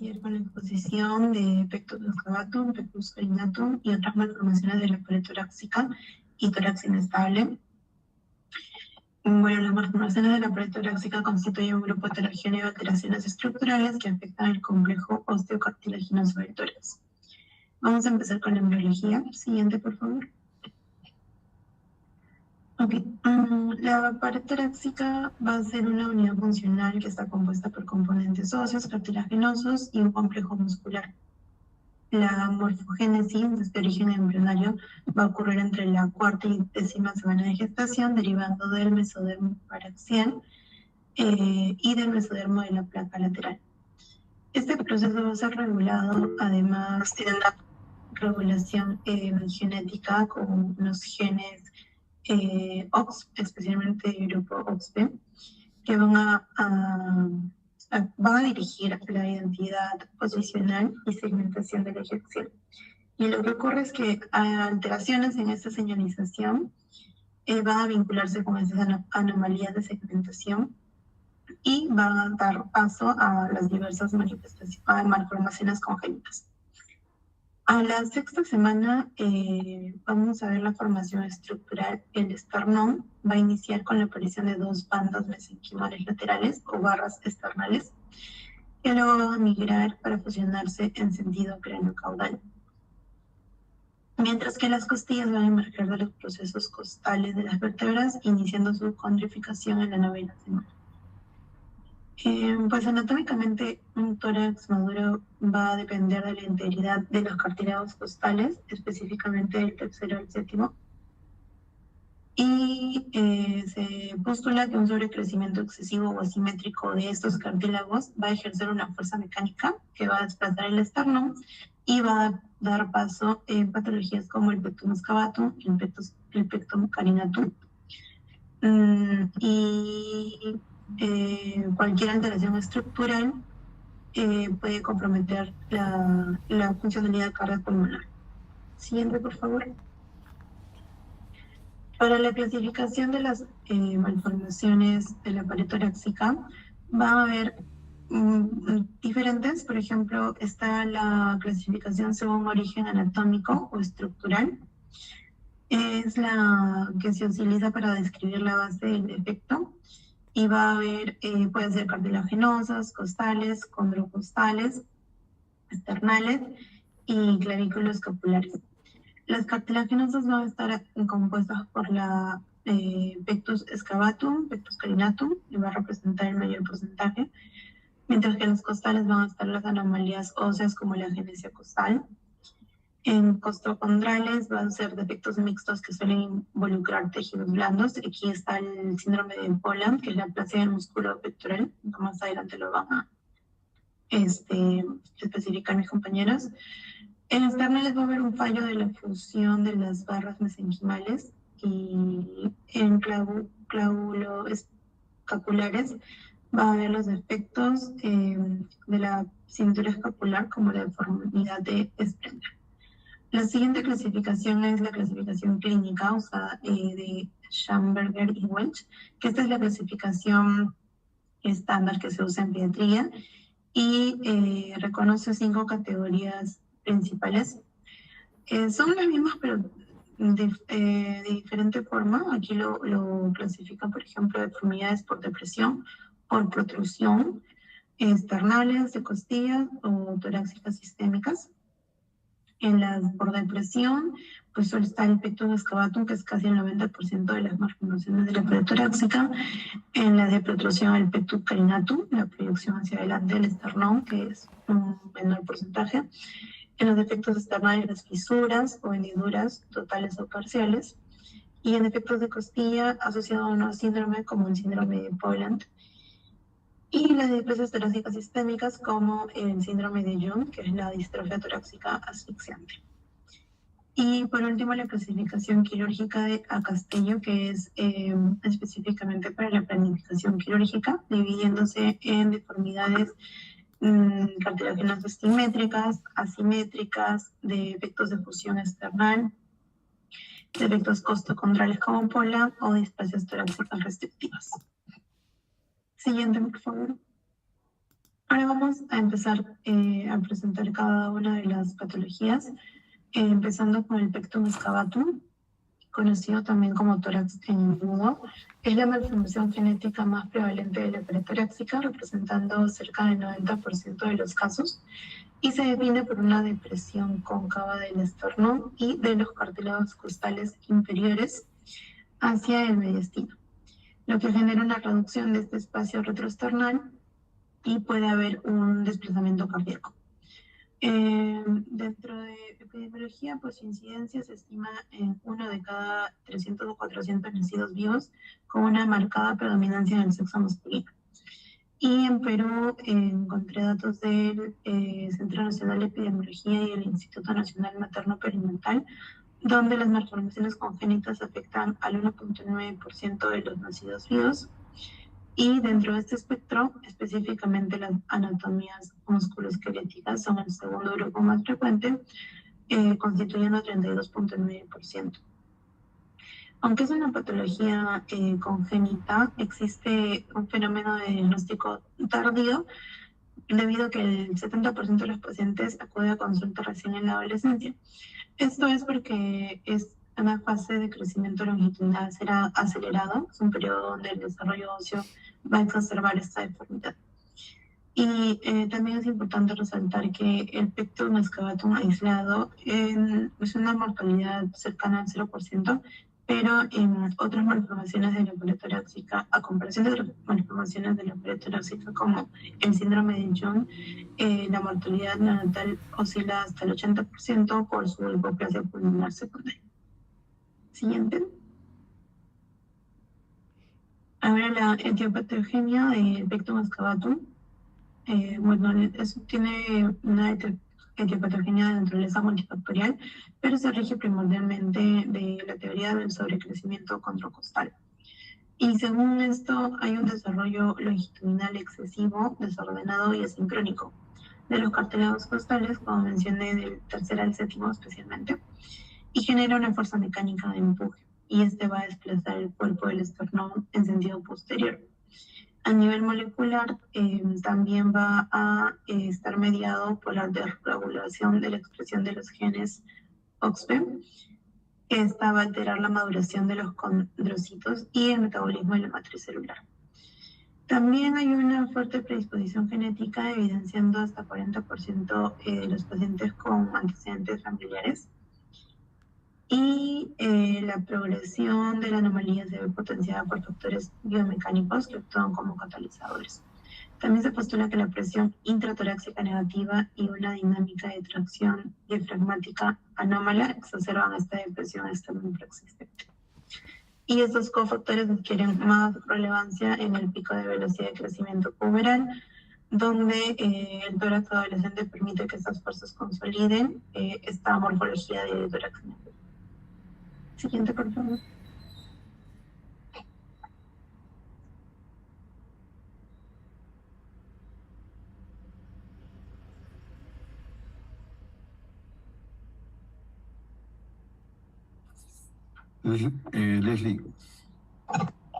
iniciar con la exposición de pectus excavatum, pectus carinatum y otras malformaciones de la pared torácica y tórax inestable. Bueno, las malformaciones de la pared torácica constituyen un grupo heterogéneo de alteraciones estructurales que afectan el complejo osteocartilaginoso del tórax. Vamos a empezar con la embriología. Siguiente, por favor. Ok, la pared torácica va a ser una unidad funcional que está compuesta por componentes óseos, cartilaginosos y un complejo muscular. La morfogénesis de este origen embrionario va a ocurrir entre la cuarta y 10ª semana de gestación, derivando del mesodermo paraxial y del mesodermo de la placa lateral. Este proceso va a ser regulado, además, de una regulación genética con los genes OX, especialmente el grupo OXB, que van a dirigir la identidad posicional y segmentación de la eyección. Y lo que ocurre es que alteraciones en esta señalización van a vincularse con esas anomalías de segmentación y van a dar paso a las diversas malformaciones congénitas. A la 6ª semana vamos a ver la formación estructural. El esternón va a iniciar con la aparición de 2 bandas mesenquimales laterales o barras esternales que luego van a migrar para fusionarse en sentido craneocaudal. Mientras que las costillas van a emerger de los procesos costales de las vértebras, iniciando su condrificación en la 9ª semana. Pues anatómicamente un tórax maduro va a depender de la integridad de los cartílagos costales, específicamente del tercero al 7º, y se postula que un sobrecrecimiento excesivo o asimétrico de estos cartílagos va a ejercer una fuerza mecánica que va a desplazar el esternón y va a dar paso en patologías como el pectum excavatum, el pectum carinatum, y cualquier alteración estructural puede comprometer la funcionalidad cardiopulmonar. Siguiente, por favor. Para la clasificación de las malformaciones de la pared torácica, va a haber diferentes. Por ejemplo, está la clasificación según origen anatómico o estructural. Es la que se utiliza para describir la base del defecto. Y va a haber, pueden ser cartilaginosas, costales, condrocostales, esternales y clavículos escapulares. Las cartilaginosas van a estar compuestas por la pectus excavatum, pectus carinatum, y va a representar el mayor porcentaje, mientras que en los costales van a estar las anomalías óseas como la agenesia costal. En costocondrales van a ser defectos mixtos que suelen involucrar tejidos blandos. Aquí está el síndrome de Poland, que es la aplasia del músculo pectoral. Más adelante lo van a especificar mis compañeros. En esternales va a haber un fallo de la fusión de las barras mesenquimales, y en clávulo-escapulares va a haber los defectos de la cintura escapular como la deformidad de Sprender. La siguiente clasificación es la clasificación clínica usada de Schamberger y Welch, que esta es la clasificación estándar que se usa en pediatría y reconoce 5 categorías principales. Son las mismas, pero de diferente forma. Aquí lo clasifican, por ejemplo, deformidades por depresión, por protrusión, esternales, de costillas o torácicas sistémicas. En las por depresión, pues solo está el pectus excavatum, que es casi el 90% de las malformaciones de la pared torácica. En la de protrusión, el pectus carinatum, la proyección hacia adelante del esternón, que es un menor porcentaje. En los defectos esternales, las fisuras o hendiduras totales o parciales. Y en defectos de costilla, asociado a un síndrome como el síndrome de Poland. Y las displasias torácicas sistémicas como el síndrome de Young, que es la distrofia torácica asfixiante. Y por último, la clasificación quirúrgica de Castello, que es específicamente para la planificación quirúrgica, dividiéndose en deformidades cartilaginosas simétricas, asimétricas, defectos de fusión esternal, defectos costocondrales como Poland o displasias torácicas restrictivas. Siguiente, por favor. Ahora vamos a empezar a presentar cada una de las patologías, empezando con el pectum excavatum, conocido también como tórax embudo. Es la malformación genética más prevalente de la pared torácica, representando cerca del 90% de los casos, y se define por una depresión cóncava del esternón y de los cartílagos costales inferiores hacia el mediastino, lo que genera una reducción de este espacio retroesternal y puede haber un desplazamiento cardíaco. Dentro de epidemiología, pues su incidencia se estima en 1 de cada 300 o 400 nacidos vivos, con una marcada predominancia en el sexo masculino. Y en Perú encontré datos del Centro Nacional de Epidemiología y el Instituto Nacional Materno Perinatal, donde las malformaciones congénitas afectan al 1.9% de los nacidos vivos. Y dentro de este espectro, específicamente las anatomías musculoesqueléticas son el segundo grupo más frecuente, constituyendo 32.9%. Aunque es una patología congénita, existe un fenómeno de diagnóstico tardío, debido a que el 70% de los pacientes acude a consulta recién en la adolescencia. Esto es porque es una fase de crecimiento longitudinal acelerado, es un periodo donde el desarrollo óseo va a exacerbar esta deformidad. Y también es importante resaltar que el pectum excavatum aislado es una mortalidad cercana al 0%, pero en otras malformaciones de la pared torácica, a comparación de otras malformaciones de la pared torácica como el síndrome de Young, la mortalidad neonatal oscila hasta el 80% por su hipoplasia pulmonar secundaria. Siguiente. Ahora la etiopatogenia del pectum excavatum. Bueno, eso tiene una etiopatogenia de naturaleza multifactorial, pero se rige primordialmente de la teoría del sobrecrecimiento contracostal. Y según esto, hay un desarrollo longitudinal excesivo, desordenado y asincrónico de los cartílagos costales, como mencioné, del tercer al séptimo especialmente, y genera una fuerza mecánica de empuje, y este va a desplazar el cuerpo del esternón en sentido posterior. A nivel molecular, también va a estar mediado por la desregulación de la expresión de los genes OXPE. Esta va a alterar la maduración de los condrocitos y el metabolismo de la matriz celular. También hay una fuerte predisposición genética, evidenciando hasta 40% de los pacientes con antecedentes familiares. Y la progresión de la anomalía se ve potenciada por factores biomecánicos que actúan como catalizadores. También se postula que la presión intratorácica negativa y una dinámica de tracción diafragmática anómala exacerban esta depresión externa preexistente. Y estos cofactores adquieren más relevancia en el pico de velocidad de crecimiento puberal, donde el tórax adolescente permite que estas fuerzas consoliden esta morfología de tórax. Siguiente, por favor. Leslie.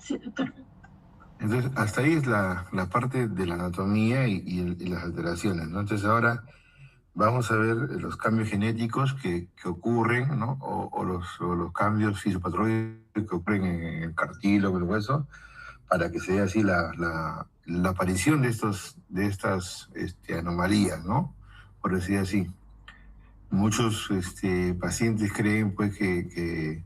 Sí, doctor. Entonces, hasta ahí es la parte de la anatomía y las alteraciones, ¿no? Entonces ahora vamos a ver los cambios genéticos que ocurren, ¿no? O los cambios fisiopatológicos que ocurren en el cartílago, en el hueso, para que se dé así la aparición de estas anomalías, ¿no? Por decir así. Muchos pacientes creen pues que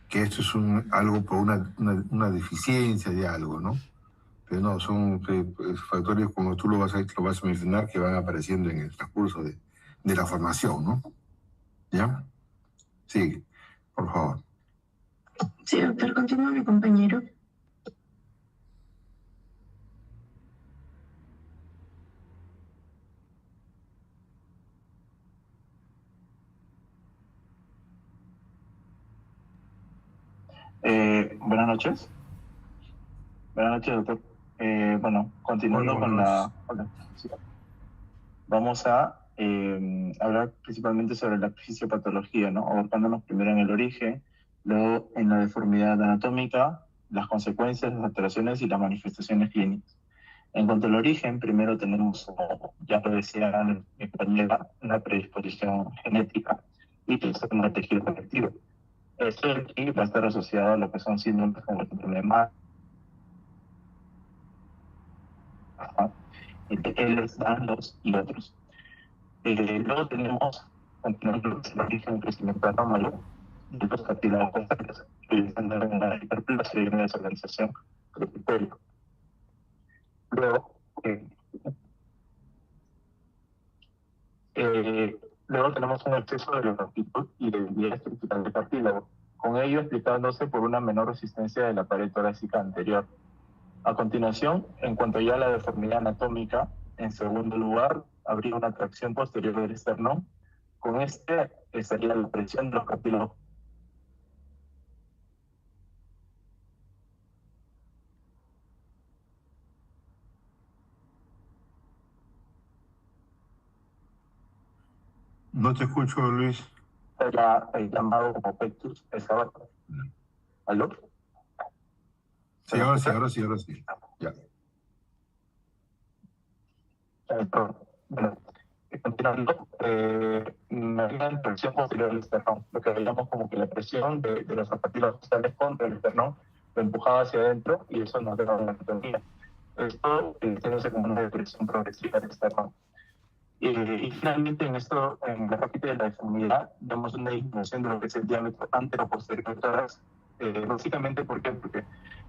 esto es algo por una deficiencia de algo, ¿no? Pero no, son factores como tú lo vas a mencionar que van apareciendo en el transcurso de la formación, ¿no? ¿Ya? Sí, por favor. Sí, doctor, continúa mi compañero. Buenas noches. Buenas noches, doctor. Bueno, continuando con la... Sí. Vamos a hablar principalmente sobre la fisiopatología, ¿no? Abordándonos primero en el origen, luego en la deformidad anatómica, las consecuencias, las alteraciones y las manifestaciones clínicas. En cuanto al origen, primero tenemos, como ya lo decía mi compañera, una predisposición genética y tercero, un tejido conectivo. Esto aquí va a estar asociado a lo que son síndromes como el síndrome de Marfan, Ehlers, Danlos y otros. Luego tenemos, continuando el origen crecimiento anómalo de los cartílagos constantes, realizando una hiperplasia y una desorganización del epitelio. Luego, luego tenemos un exceso de longitud y debilidad estructural del cartílago, con ello explicándose por una menor resistencia de la pared torácica anterior. A continuación, en cuanto ya a la deformidad anatómica, en segundo lugar, habría una tracción posterior del esternón. Con este estaría la presión de los cartílagos. No te escucho, Luis. El llamado como pectus excavator. ¿Aló? Sí, ahora sí. Ya. Bueno, continuando, una presión posterior del esternón, lo que veíamos como que la presión de los cartílagos costales contra el esternón lo empujaba hacia adentro y eso nos daba una anatomía. Esto tiene como una depresión progresiva del esternón. Y finalmente en la parte de la deformidad, vemos una disminución de lo que es el diámetro antero-posterior del tórax. Básicamente, ¿por qué? Porque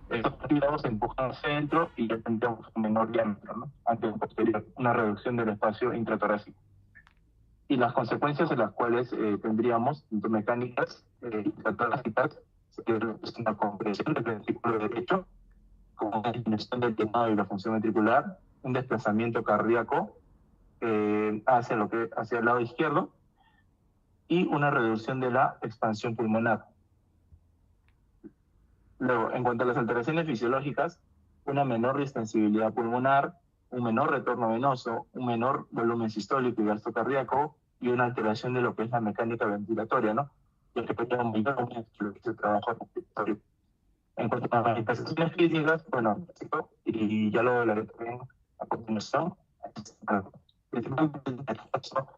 estos cartílagos se empujan hacia adentro y ya tendríamos un menor diámetro, ¿no? Antero-posterior, una reducción del espacio intratorácico. Y las consecuencias de las cuales tendríamos, tanto mecánicas intratorácicas, es una compresión del ventrículo derecho, como una disminución del llenado y la función ventricular, un desplazamiento cardíaco hacia el lado izquierdo y una reducción de la expansión pulmonar. Luego, en cuanto a las alteraciones fisiológicas, una menor distensibilidad pulmonar, un menor retorno venoso, un menor volumen sistólico y gasto cardíaco y una alteración de lo que es la mecánica ventilatoria, ¿no? Ya que puede aumentar lo que es el trabajo respiratorio. En cuanto a las manifestaciones clínicas, bueno, y ya lo hablaré también a continuación, principalmente en el caso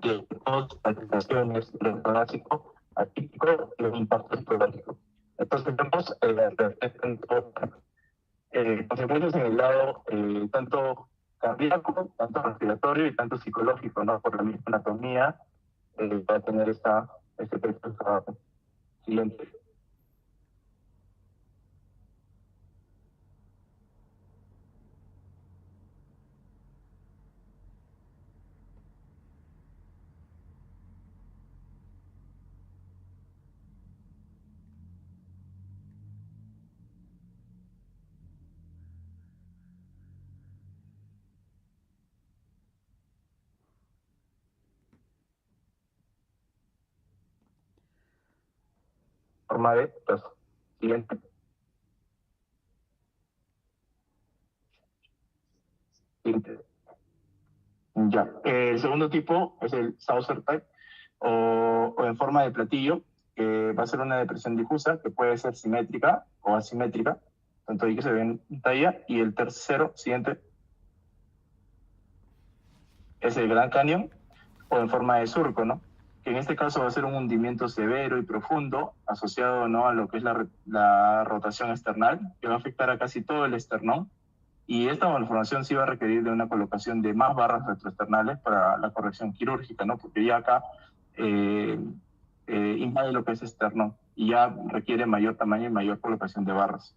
de palpitaciones, dolor torácico, atípico y un impacto psicológico. Entonces vemos consecuencias en el lado tanto cardíaco, tanto respiratorio y tanto psicológico, ¿no? Por la misma anatomía para tener este efecto siguiente. Forma de paso. Siguiente. Siguiente. Ya. El segundo tipo es el saucer type o en forma de platillo, que va a ser una depresión difusa que puede ser simétrica o asimétrica, tanto ahí que se ve en pantalla. Y el tercero, siguiente, es el Grand Canyon o en forma de surco, ¿no? Que en este caso va a ser un hundimiento severo y profundo asociado, ¿no?, a lo que es la rotación esternal, que va a afectar a casi todo el esternón. Y esta malformación sí va a requerir de una colocación de más barras retroesternales para la corrección quirúrgica, ¿no? Porque ya acá invade lo que es esternón y ya requiere mayor tamaño y mayor colocación de barras.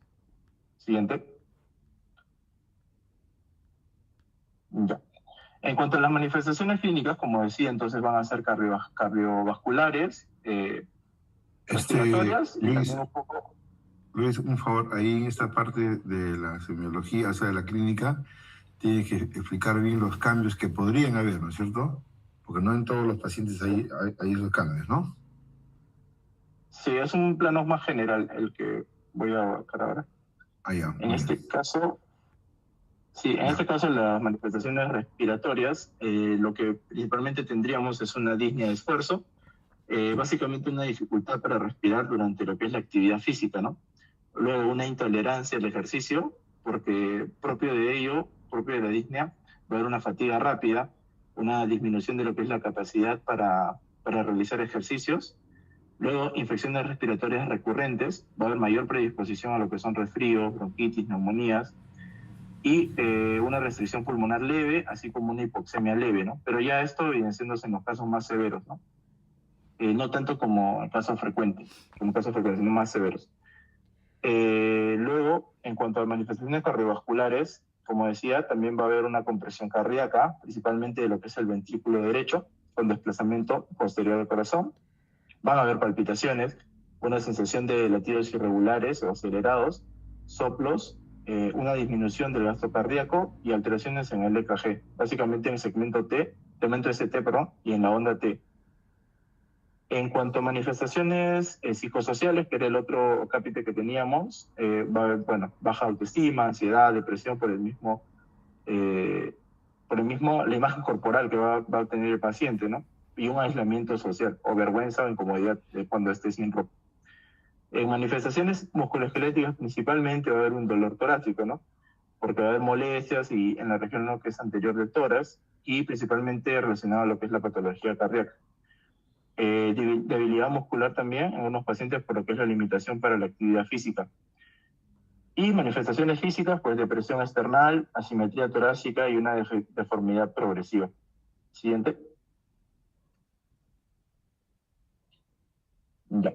Siguiente. Ya. En cuanto a las manifestaciones clínicas, como decía, entonces van a ser cardiovasculares, respiratorias y también un poco... Luis, un favor, ahí en esta parte de la semiología, o sea, de la clínica, tiene que explicar bien los cambios que podrían haber, ¿no es cierto? Porque no en todos los pacientes hay esos cambios, ¿no? Sí, es un plano más general el que voy a abarcar ahora. Ya, en este caso, sí, en este caso las manifestaciones respiratorias, lo que principalmente tendríamos es una disnea de esfuerzo, básicamente una dificultad para respirar durante lo que es la actividad física, ¿no? Luego una intolerancia al ejercicio, porque propio de ello, propio de la disnea, va a haber una fatiga rápida, una disminución de lo que es la capacidad para realizar ejercicios. Luego, infecciones respiratorias recurrentes, va a haber mayor predisposición a lo que son resfríos, bronquitis, neumonías, y una restricción pulmonar leve, así como una hipoxemia leve, ¿no? Pero ya esto evidenciándose en los casos más severos, ¿no? No tanto como en casos frecuentes, sino más severos. Luego, en cuanto a manifestaciones cardiovasculares, como decía, también va a haber una compresión cardíaca, principalmente de lo que es el ventrículo derecho, con desplazamiento posterior del corazón. Van a haber palpitaciones, una sensación de latidos irregulares o acelerados, soplos, una disminución del gasto cardíaco y alteraciones en el EKG, básicamente en el segmento ST, y en la onda T. En cuanto a manifestaciones psicosociales, que era el otro capítulo que teníamos, va a haber, baja autoestima, ansiedad, depresión por la imagen corporal que va a tener el paciente, ¿no? Y un aislamiento social, o vergüenza o incomodidad cuando esté sin ropa. En manifestaciones musculoesqueléticas principalmente va a haber un dolor torácico, ¿no? Porque va a haber molestias y en la región ¿no? que es anterior del tórax y principalmente relacionado a lo que es la patología cardíaca. Debilidad muscular también en unos pacientes por lo que es la limitación para la actividad física. Y manifestaciones físicas, pues depresión external, asimetría torácica y una deformidad progresiva. Siguiente. Ya.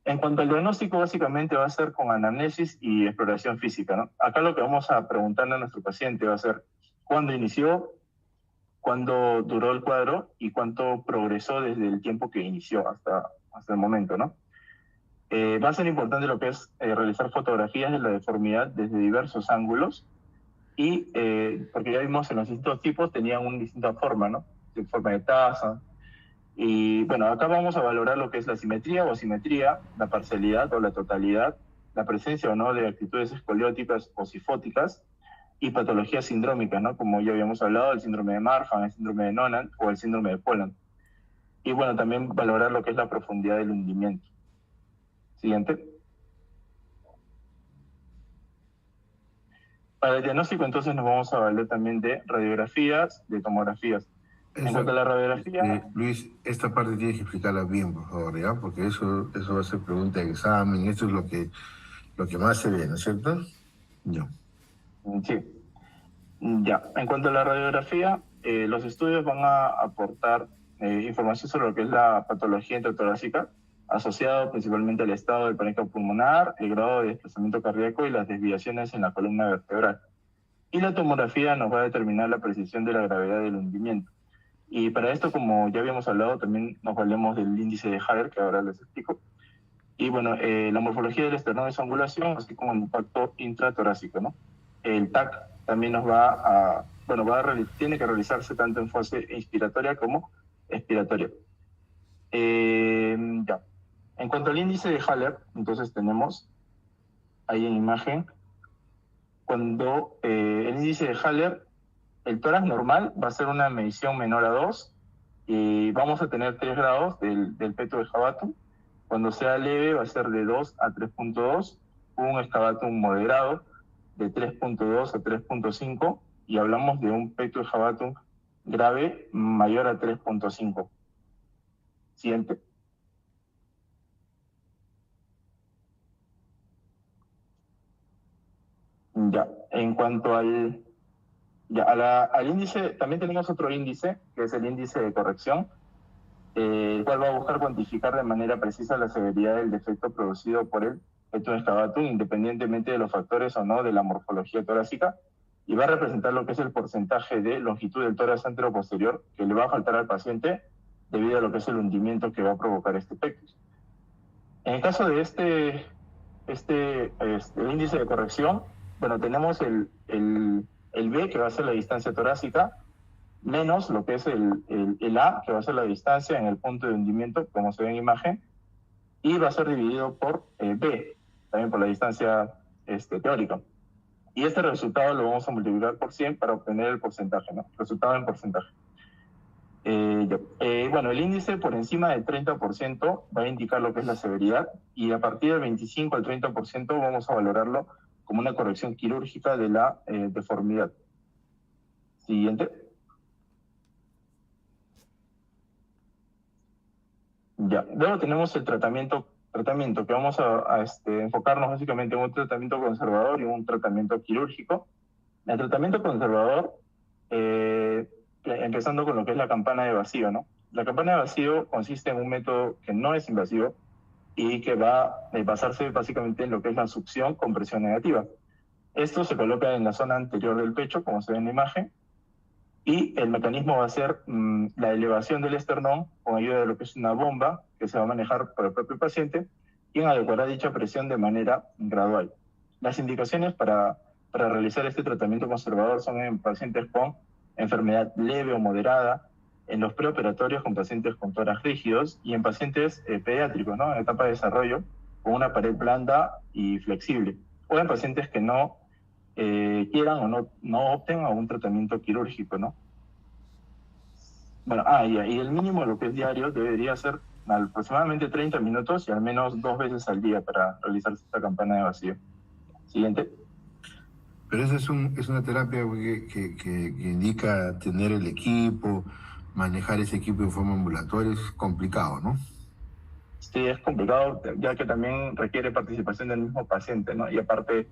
En cuanto al diagnóstico, básicamente va a ser con anamnesis y exploración física, ¿no? Acá lo que vamos a preguntarle a nuestro paciente va a ser cuándo inició, cuándo duró el cuadro y cuánto progresó desde el tiempo que inició hasta el momento, ¿no? Va a ser importante lo que es realizar fotografías de la deformidad desde diversos ángulos y, porque ya vimos en los distintos tipos tenían una distinta forma, ¿no? De forma de taza. Y bueno, acá vamos a valorar lo que es la simetría o asimetría, la parcialidad o la totalidad, la presencia o no de actitudes escolióticas o sifóticas y patologías sindrómicas, ¿no? Como ya habíamos hablado, el síndrome de Marfan, el síndrome de Noonan o el síndrome de Poland. Y bueno, también valorar lo que es la profundidad del hundimiento. Siguiente. Para el diagnóstico, entonces, nos vamos a valer también de radiografías, de tomografías. En cuanto a la radiografía... Luis, esta parte tienes que explicarla bien, por favor, ¿ya? Porque eso va a ser pregunta de examen, esto es lo que más se ve, ¿no es cierto? Ya. Sí. Ya. En cuanto a la radiografía, los estudios van a aportar información sobre lo que es la patología intratorácica, asociado principalmente al estado del parénquima pulmonar, el grado de desplazamiento cardíaco y las desviaciones en la columna vertebral. Y la tomografía nos va a determinar la precisión de la gravedad del hundimiento. Y para esto, como ya habíamos hablado, también nos valemos del índice de Haller, que ahora les explico. Y bueno, la morfología del esternón de su angulación, así como el impacto intratorácico, ¿no? El TAC también nos tiene que realizarse tanto en fase inspiratoria como expiratoria. Ya. En cuanto al índice de Haller, entonces tenemos ahí en imagen, cuando el índice de Haller, el tórax normal va a ser una medición menor a 2 y vamos a tener 3 grados del peto de excavatum. Cuando sea leve va a ser de 2 a 3.2, un excavatum moderado de 3.2 a 3.5 y hablamos de un peto de excavatum grave mayor a 3.5. Siguiente. Ya, en cuanto al índice, también tenemos otro índice, que es el índice de corrección, el cual va a buscar cuantificar de manera precisa la severidad del defecto producido por el peto de excavatum, independientemente de los factores o no de la morfología torácica, y va a representar lo que es el porcentaje de longitud del tórax anteroposterior que le va a faltar al paciente debido a lo que es el hundimiento que va a provocar este pectus. En el caso de este índice de corrección, bueno, tenemos el B, que va a ser la distancia torácica, menos lo que es el A, que va a ser la distancia en el punto de hundimiento, como se ve en imagen, y va a ser dividido por B, también por la distancia teórica. Y este resultado lo vamos a multiplicar por 100 para obtener el porcentaje, ¿no? Resultado en porcentaje. Bueno, el índice por encima del 30% va a indicar lo que es la severidad y a partir del 25 al 30% vamos a valorarlo como una corrección quirúrgica de la deformidad. Siguiente. Ya, luego tenemos el tratamiento que vamos a enfocarnos básicamente en un tratamiento conservador y un tratamiento quirúrgico. El tratamiento conservador, empezando con lo que es la campana de vacío, ¿no? La campana de vacío consiste en un método que no es invasivo y que va a basarse básicamente en lo que es la succión con presión negativa. Esto se coloca en la zona anterior del pecho, como se ve en la imagen, y el mecanismo va a ser la elevación del esternón con ayuda de lo que es una bomba que se va a manejar por el propio paciente, quien adecuará dicha presión de manera gradual. Las indicaciones para realizar este tratamiento conservador son en pacientes con enfermedad leve o moderada, en los preoperatorios con pacientes con tórax rígidos y en pacientes pediátricos, ¿no? En etapa de desarrollo, con una pared blanda y flexible, o en pacientes que no quieran o no opten a un tratamiento quirúrgico, ¿no? Bueno, y el mínimo de lo que es diario debería ser aproximadamente 30 minutos y al menos 2 veces al día para realizar esta campana de vacío. Siguiente. Pero esa es una terapia que indica tener el equipo, manejar ese equipo en forma ambulatoria, es complicado, ¿no? Sí, es complicado, ya que también requiere participación del mismo paciente, ¿no? Y aparte,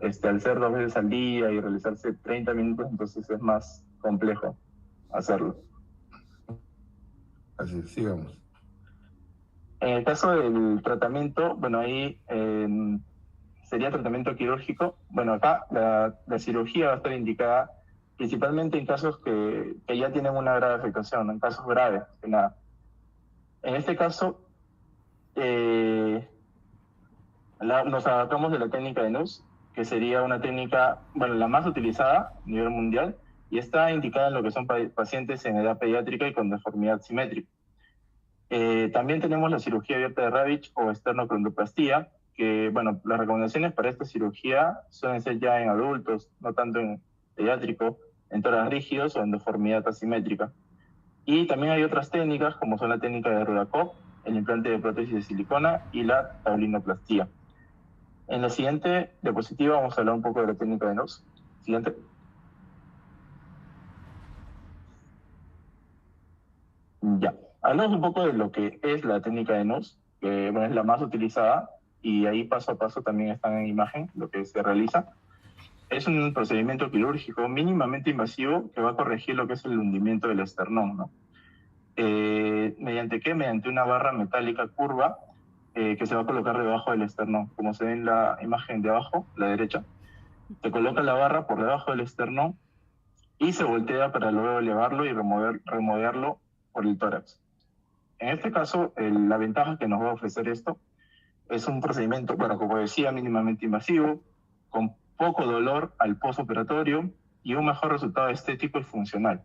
al ser 2 veces al día y realizarse 30 minutos, entonces es más complejo hacerlo. Así, sigamos. En el caso del tratamiento, bueno, ahí sería tratamiento quirúrgico. Bueno, acá la cirugía va a estar indicada principalmente en casos que ya tienen una grave afectación, en casos graves, que nada. En este caso, nos adaptamos de la técnica de NUS, que sería una técnica, bueno, la más utilizada a nivel mundial, y está indicada en lo que son pacientes en edad pediátrica y con deformidad simétrica. También tenemos la cirugía abierta de Ravitch o esternocleidoplastía, que, bueno, las recomendaciones para esta cirugía suelen ser ya en adultos, no tanto en pediátrico, en tórax rígidos o en deformidad asimétrica. Y también hay otras técnicas, como son la técnica de Rudakov, el implante de prótesis de silicona y la tablinoplastía. En la siguiente diapositiva vamos a hablar un poco de la técnica de NOS. Siguiente. Ya. Hablamos un poco de lo que es la técnica de NOS, que bueno, es la más utilizada, y ahí paso a paso también están en imagen lo que se realiza. Es un procedimiento quirúrgico mínimamente invasivo que va a corregir lo que es el hundimiento del esternón, ¿no? ¿Mediante qué? Mediante una barra metálica curva que se va a colocar debajo del esternón. Como se ve en la imagen de abajo, la derecha, se coloca la barra por debajo del esternón y se voltea para luego elevarlo y removerlo por el tórax. En este caso, la ventaja que nos va a ofrecer esto es un procedimiento, bueno, como decía, mínimamente invasivo, con poco dolor al postoperatorio y un mejor resultado estético y funcional.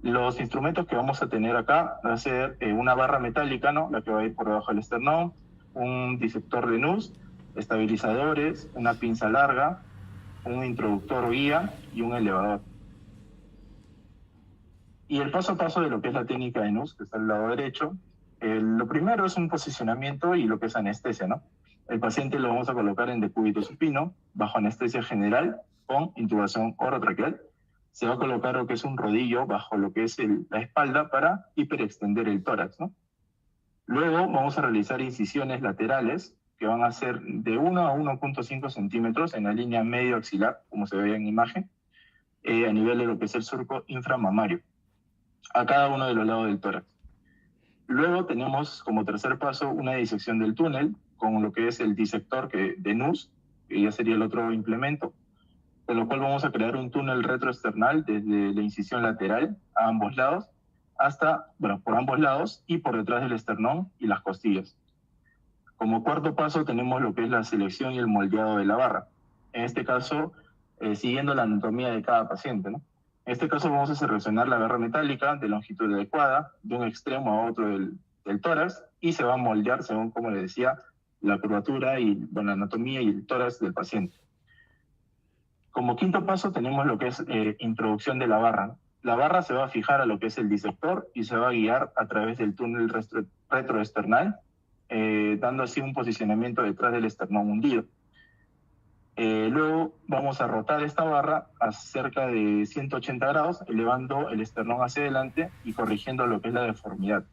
Los instrumentos que vamos a tener acá va a ser una barra metálica, ¿no? La que va a ir por debajo del esternón, un disector de NUS, estabilizadores, una pinza larga, un introductor o guía y un elevador. Y el paso a paso de lo que es la técnica de NUS, que está al lado derecho, lo primero es un posicionamiento y lo que es anestesia, ¿no? El paciente lo vamos a colocar en decúbito supino, bajo anestesia general, con intubación orotraqueal. Se va a colocar lo que es un rodillo bajo lo que es la espalda para hiperextender el tórax, ¿no? Luego vamos a realizar incisiones laterales que van a ser de 1 a 1.5 centímetros en la línea medio axilar, como se ve en imagen, a nivel de lo que es el surco inframamario, a cada uno de los lados del tórax. Luego tenemos como tercer paso una disección del túnel con lo que es el disector de NUS, que ya sería el otro implemento, con lo cual vamos a crear un túnel retroesternal desde la incisión lateral a ambos lados, hasta, bueno, por ambos lados y por detrás del esternón y las costillas. Como cuarto paso tenemos lo que es la selección y el moldeado de la barra. En este caso, siguiendo la anatomía de cada paciente, ¿no? En este caso vamos a seleccionar la barra metálica de longitud adecuada, de un extremo a otro del tórax, y se va a moldear según, como les decía, la curvatura y, bueno, la anatomía y el tórax del paciente. Como quinto paso tenemos lo que es introducción de la barra. La barra se va a fijar a lo que es el disector y se va a guiar a través del túnel retroesternal, dando así un posicionamiento detrás del esternón hundido. Luego vamos a rotar esta barra a cerca de 180 grados, elevando el esternón hacia adelante y corrigiendo lo que es la deformidad.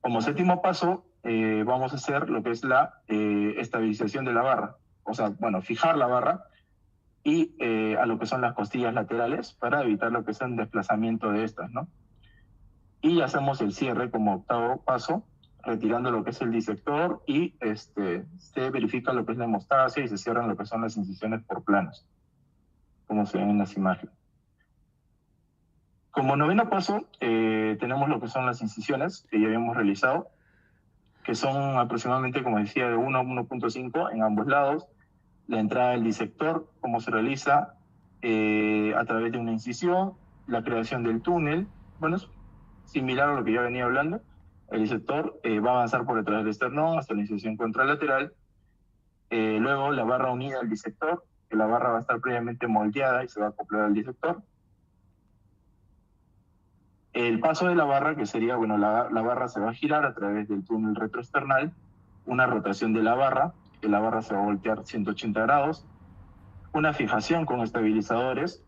Como séptimo paso, vamos a hacer lo que es la estabilización de la barra. O sea, bueno, fijar la barra y a lo que son las costillas laterales para evitar lo que es un desplazamiento de estas, ¿no? Y hacemos el cierre como octavo paso, retirando lo que es el disector y se verifica lo que es la hemostasia y se cierran lo que son las incisiones por planos, como se ven en las imágenes. Como noveno paso, tenemos lo que son las incisiones que ya habíamos realizado, que son aproximadamente, como decía, de 1 a 1.5 en ambos lados. La entrada del disector, cómo se realiza a través de una incisión, la creación del túnel, bueno, es similar a lo que ya venía hablando. El disector va a avanzar por detrás del esternón hasta la incisión contralateral. Luego la barra unida al disector, que la barra va a estar previamente moldeada y se va a acoplar al disector. El paso de la barra, que sería, bueno, la barra se va a girar a través del túnel retroesternal, una rotación de la barra, que la barra se va a voltear 180 grados, una fijación con estabilizadores,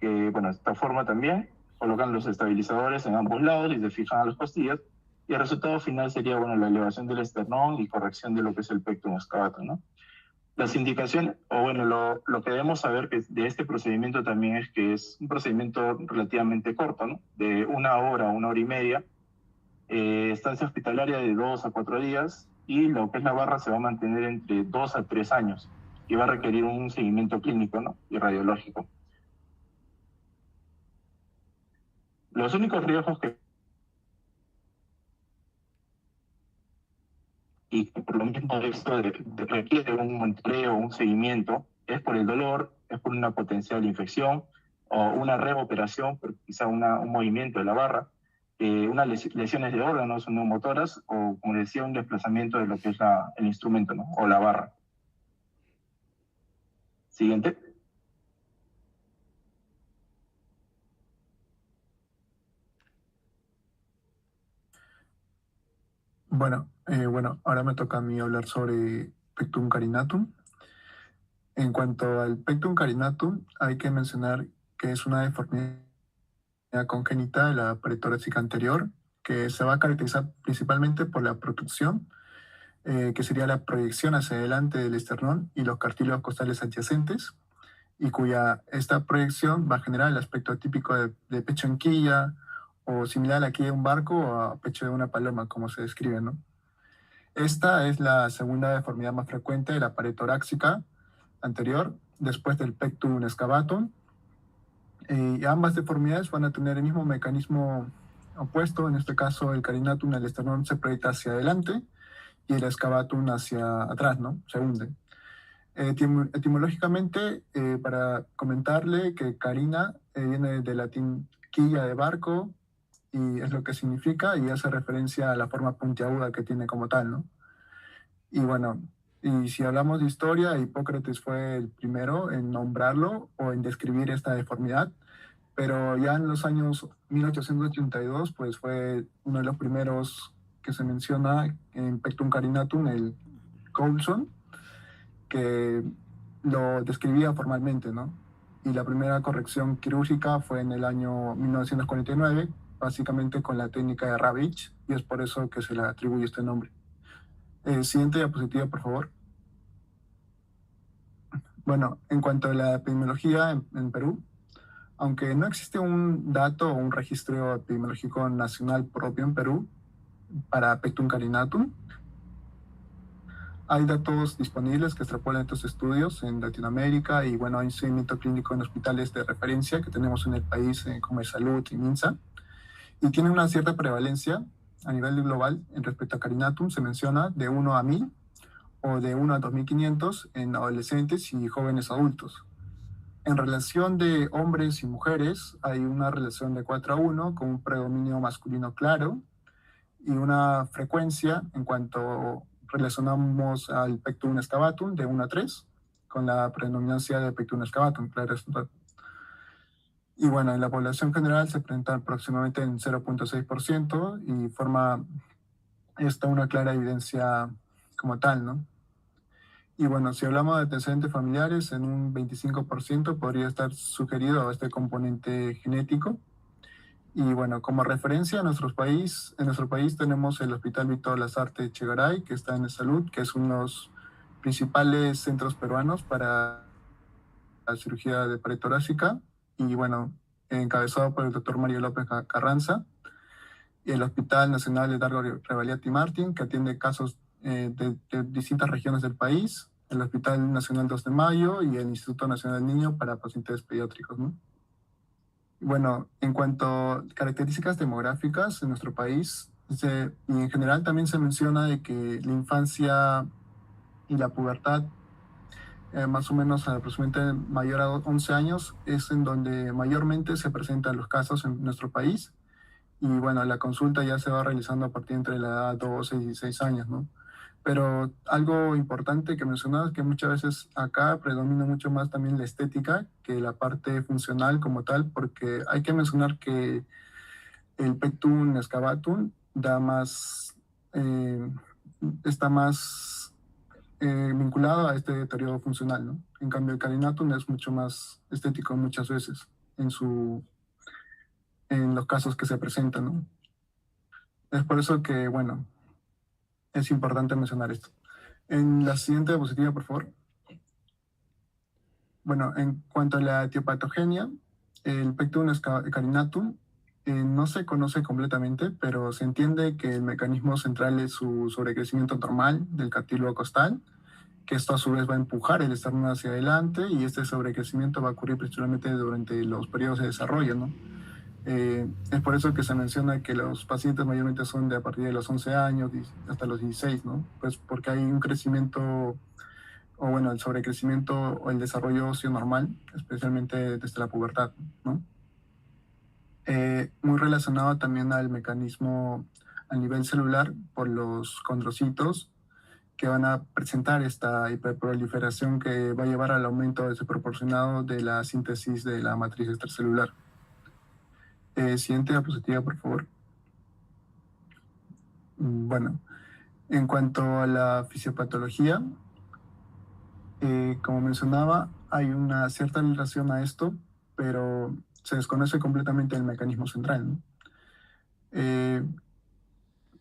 que, bueno, de esta forma también, colocan los estabilizadores en ambos lados y se fijan a las costillas, y el resultado final sería, bueno, la elevación del esternón y corrección de lo que es el pectum excavatum, ¿no? Las indicaciones, o bueno, lo que debemos saber de este procedimiento también es que es un procedimiento relativamente corto, ¿no? De 1 hora, 1 hora y media, estancia hospitalaria de 2 a 4 días, y lo que es la barra se va a mantener entre 2 a 3 años, y va a requerir un seguimiento clínico, ¿no? Y radiológico. Los únicos riesgos que y que por lo mismo esto requiere un monitoreo, un seguimiento, es por el dolor, es por una potencial infección o una reoperación, por quizá un movimiento de la barra, unas lesiones de órganos o neumotoras o, como decía, un desplazamiento de lo que es el instrumento, ¿no? O la barra. Siguiente. Bueno, ahora me toca a mí hablar sobre pectum carinatum. En cuanto al pectum carinatum, hay que mencionar que es una deformidad congénita de la pared torácica anterior, que se va a caracterizar principalmente por la protrusión, que sería la proyección hacia adelante del esternón y los cartílagos costales adyacentes, y esta proyección va a generar el aspecto típico de pecho en quilla, o similar a la quilla de un barco o a pecho de una paloma, como se describe, ¿no? Esta es la segunda deformidad más frecuente de la pared torácica anterior, después del pectum excavatum. Y ambas deformidades van a tener el mismo mecanismo opuesto. En este caso, el carinatum, el esternón, se proyecta hacia adelante y el excavatum hacia atrás, ¿no? Se hunde. Etimológicamente, para comentarle que carina viene del latín quilla de barco, y es lo que significa, y hace referencia a la forma puntiaguda que tiene como tal, ¿no? Y bueno, y si hablamos de historia, Hipócrates fue el primero en nombrarlo o en describir esta deformidad, pero ya en los años 1882, pues fue uno de los primeros que se menciona en Pectum carinatum, el Coulson, que lo describía formalmente, ¿no? Y la primera corrección quirúrgica fue en el año 1949, básicamente con la técnica de Ravitch, y es por eso que se le atribuye este nombre. Siguiente diapositiva, por favor. Bueno, en cuanto a la epidemiología en Perú, aunque no existe un dato o un registro epidemiológico nacional propio en Perú para Pectum carinatum, hay datos disponibles que extrapolan estos estudios en Latinoamérica, y bueno, hay un seguimiento clínico en hospitales de referencia que tenemos en el país, como Salud y MINSA, y tiene una cierta prevalencia a nivel global. En respecto a carinatum, se menciona de 1 a 1000 o de 1 a 2500 en adolescentes y jóvenes adultos. En relación de hombres y mujeres, hay una relación de 4 a 1 con un predominio masculino claro y una frecuencia, en cuanto relacionamos al pectum excavatum, de 1 a 3, con la predominancia del pectum excavatum, claro. Y bueno, en la población general se presenta aproximadamente en 0.6% y forma esta una clara evidencia como tal, ¿no? Y bueno, si hablamos de antecedentes familiares, en un 25% podría estar sugerido este componente genético. Y bueno, como referencia en nuestro país tenemos el Hospital Víctor Lasarte Echegaray, que está en Salud, que es uno de los principales centros peruanos para la cirugía de pared torácica, y bueno, encabezado por el doctor Mario López Carranza, y el Hospital Nacional Edgardo Revalliati Martín, que atiende casos de distintas regiones del país, el Hospital Nacional 2 de Mayo y el Instituto Nacional del Niño para pacientes pediátricos, ¿no? Bueno, en cuanto a características demográficas en nuestro país, y en general también se menciona de que la infancia y la pubertad, más o menos aproximadamente mayor a 11 años, es en donde mayormente se presentan los casos en nuestro país. Y bueno, la consulta ya se va realizando a partir entre la edad 12 y 16 años, ¿no? Pero algo importante que mencionabas, que muchas veces acá predomina mucho más también la estética que la parte funcional como tal, porque hay que mencionar que el pectum excavatum da más, está más vinculado a este deterioro funcional, ¿no? En cambio, el carinatum es mucho más estético muchas veces en los casos que se presentan, ¿no? Es por eso que, bueno, es importante mencionar esto. En la siguiente diapositiva, por favor. Bueno, en cuanto a la etiopatogenia, el pectum carinatum no se conoce completamente, pero se entiende que el mecanismo central es su sobrecrecimiento normal del cartílago costal, que esto a su vez va a empujar el esternón hacia adelante, y este sobrecrecimiento va a ocurrir principalmente durante los periodos de desarrollo, ¿no? Es por eso que se menciona que los pacientes mayormente son de a partir de los 11 años hasta los 16, ¿no? Pues porque hay un crecimiento, o bueno, el sobrecrecimiento o el desarrollo óseo normal, especialmente desde la pubertad, ¿no? Muy relacionado también al mecanismo a nivel celular por los condrocitos, que van a presentar esta hiperproliferación que va a llevar al aumento desproporcionado de la síntesis de la matriz extracelular. Siguiente diapositiva, por favor. Bueno, en cuanto a la fisiopatología, como mencionaba, hay una cierta relación a esto, pero se desconoce completamente el mecanismo central, ¿no?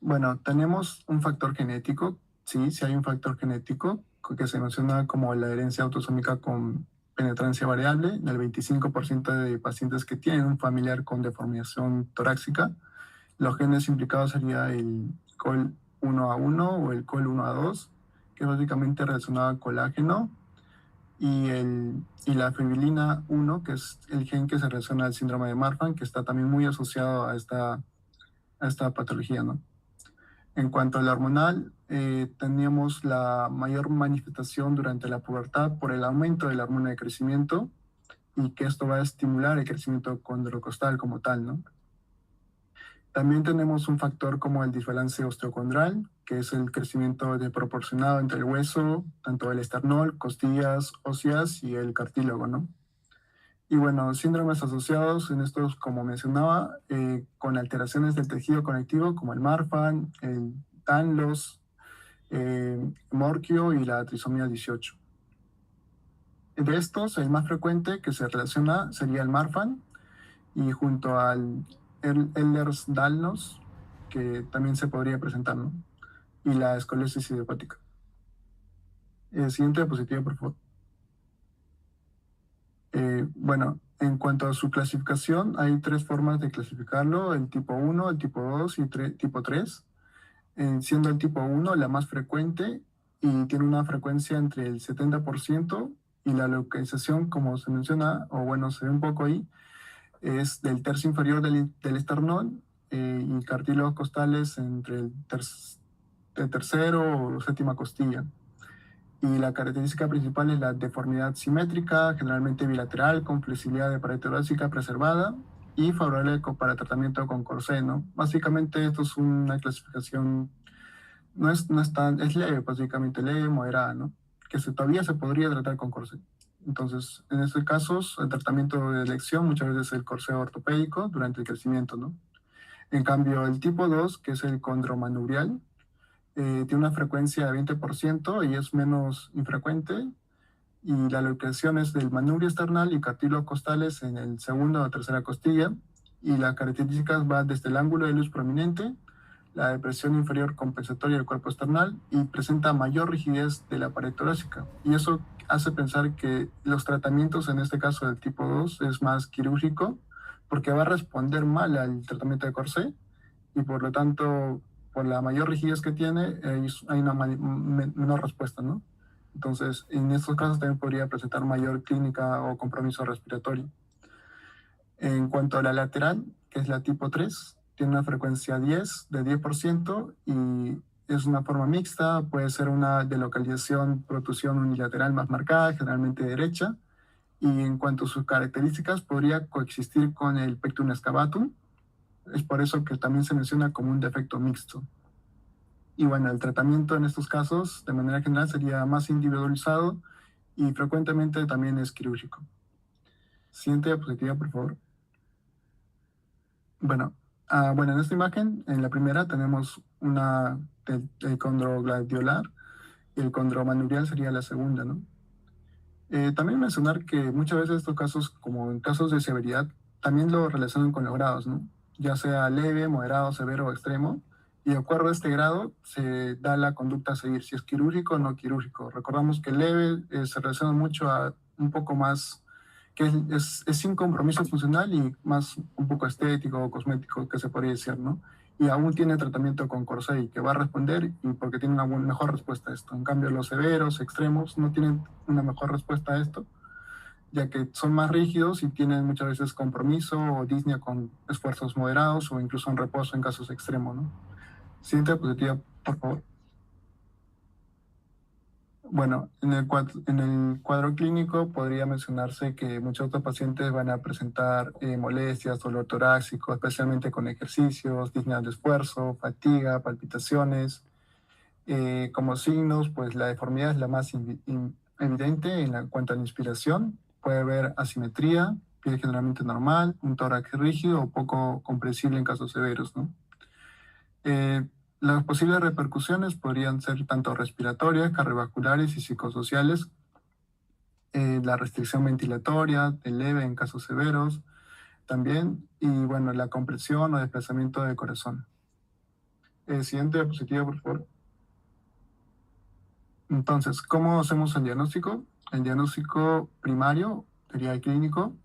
Bueno, tenemos un factor genético, sí hay un factor genético que se menciona como la herencia autosómica con penetrancia variable. En el 25% de pacientes que tienen un familiar con deformación torácica, los genes implicados sería el COL1A1 o el COL1A2, que es básicamente relacionado al colágeno, y la fibrilina 1, que es el gen que se relaciona al síndrome de Marfan, que está también muy asociado a esta patología, ¿no? En cuanto a la hormonal, teníamos la mayor manifestación durante la pubertad por el aumento de la hormona de crecimiento, y que esto va a estimular el crecimiento condrocostal como tal, ¿no? También tenemos un factor como el desbalance osteocondral, que es el crecimiento desproporcionado entre el hueso, tanto el esternón, costillas óseas y el cartílago, ¿no? Y bueno, síndromes asociados en estos, como mencionaba, con alteraciones del tejido conectivo como el Marfan, el TANLOS, Morquio y la trisomía 18. De estos, el más frecuente que se relaciona sería el Marfan, y junto al Ehlers-Danlos, que también se podría presentar, ¿no? Y la escoliosis idiopática. Siguiente diapositiva, por favor. Bueno, en cuanto a su clasificación, hay 3 formas de clasificarlo: el tipo 1, el tipo 2 y tipo 3, siendo el tipo 1 la más frecuente y tiene una frecuencia entre el 70%, y la localización, como se menciona, o bueno, se ve un poco ahí, es del tercio inferior del esternón, y cartílagos costales entre el tercero o séptima costilla. Y la característica principal es la deformidad simétrica, generalmente bilateral, con flexibilidad de pared torácica preservada y favorable para tratamiento con corsé, ¿no? Básicamente esto es una clasificación, no es tan, es leve, básicamente leve, moderada, ¿no? Que todavía se podría tratar con corsé. Entonces, en estos casos, el tratamiento de elección muchas veces es el corsé ortopédico durante el crecimiento, ¿no? En cambio, el tipo 2, que es el condromanubrial, tiene una frecuencia de 20% y es menos infrecuente, y la localización es del manubrio esternal y cartílagos costales en el segundo o tercera costilla, y las características van desde el ángulo de luz prominente, la depresión inferior compensatoria del cuerpo esternal, y presenta mayor rigidez de la pared torácica. Y eso hace pensar que los tratamientos, en este caso del tipo 2, es más quirúrgico, porque va a responder mal al tratamiento de corsé, y por lo tanto, por la mayor rigidez que tiene, hay una menor respuesta, ¿no? Entonces, en estos casos también podría presentar mayor clínica o compromiso respiratorio. En cuanto a la lateral, que es la tipo 3, tiene una frecuencia de 10% y es una forma mixta, puede ser una delocalización, protusión unilateral más marcada, generalmente derecha, y en cuanto a sus características, podría coexistir con el pectum excavatum. Es por eso que también se menciona como un defecto mixto. Y bueno, el tratamiento en estos casos, de manera general, sería más individualizado y frecuentemente también es quirúrgico. Siguiente diapositiva, por favor. Bueno, en esta imagen, en la primera, tenemos el condrogladiolar, y el condromanurial sería la segunda, ¿no? También mencionar que muchas veces estos casos, como en casos de severidad, también lo relacionan con los grados, ¿no? Ya sea leve, moderado, severo o extremo, y de acuerdo a este grado se da la conducta a seguir, si es quirúrgico o no quirúrgico. Recordamos que leve se relaciona mucho a un poco más, que es sin compromiso funcional y más un poco estético o cosmético, que se podría decir, ¿no? Y aún tiene tratamiento con Corsey, que va a responder y porque tiene una mejor respuesta a esto. En cambio, los severos, extremos, no tienen una mejor respuesta a esto, ya que son más rígidos y tienen muchas veces compromiso o disnea con esfuerzos moderados o incluso en reposo en casos extremos, ¿no? Siguiente diapositiva, por favor. Bueno, en el cuadro clínico podría mencionarse que muchos otros pacientes van a presentar molestias, dolor torácico, especialmente con ejercicios, disnea de esfuerzo, fatiga, palpitaciones. Como signos, pues la deformidad es la más evidente en cuanto a la inspiración. Puede haber asimetría, piel generalmente normal, un tórax rígido o poco comprensible en casos severos, ¿no? Las posibles repercusiones podrían ser tanto respiratorias, cardiovasculares y psicosociales. La restricción ventilatoria, de leve en casos severos también, y bueno, la compresión o desplazamiento del corazón. Siguiente diapositiva, por favor. Entonces, ¿cómo hacemos el diagnóstico? El diagnóstico primario sería el clínico.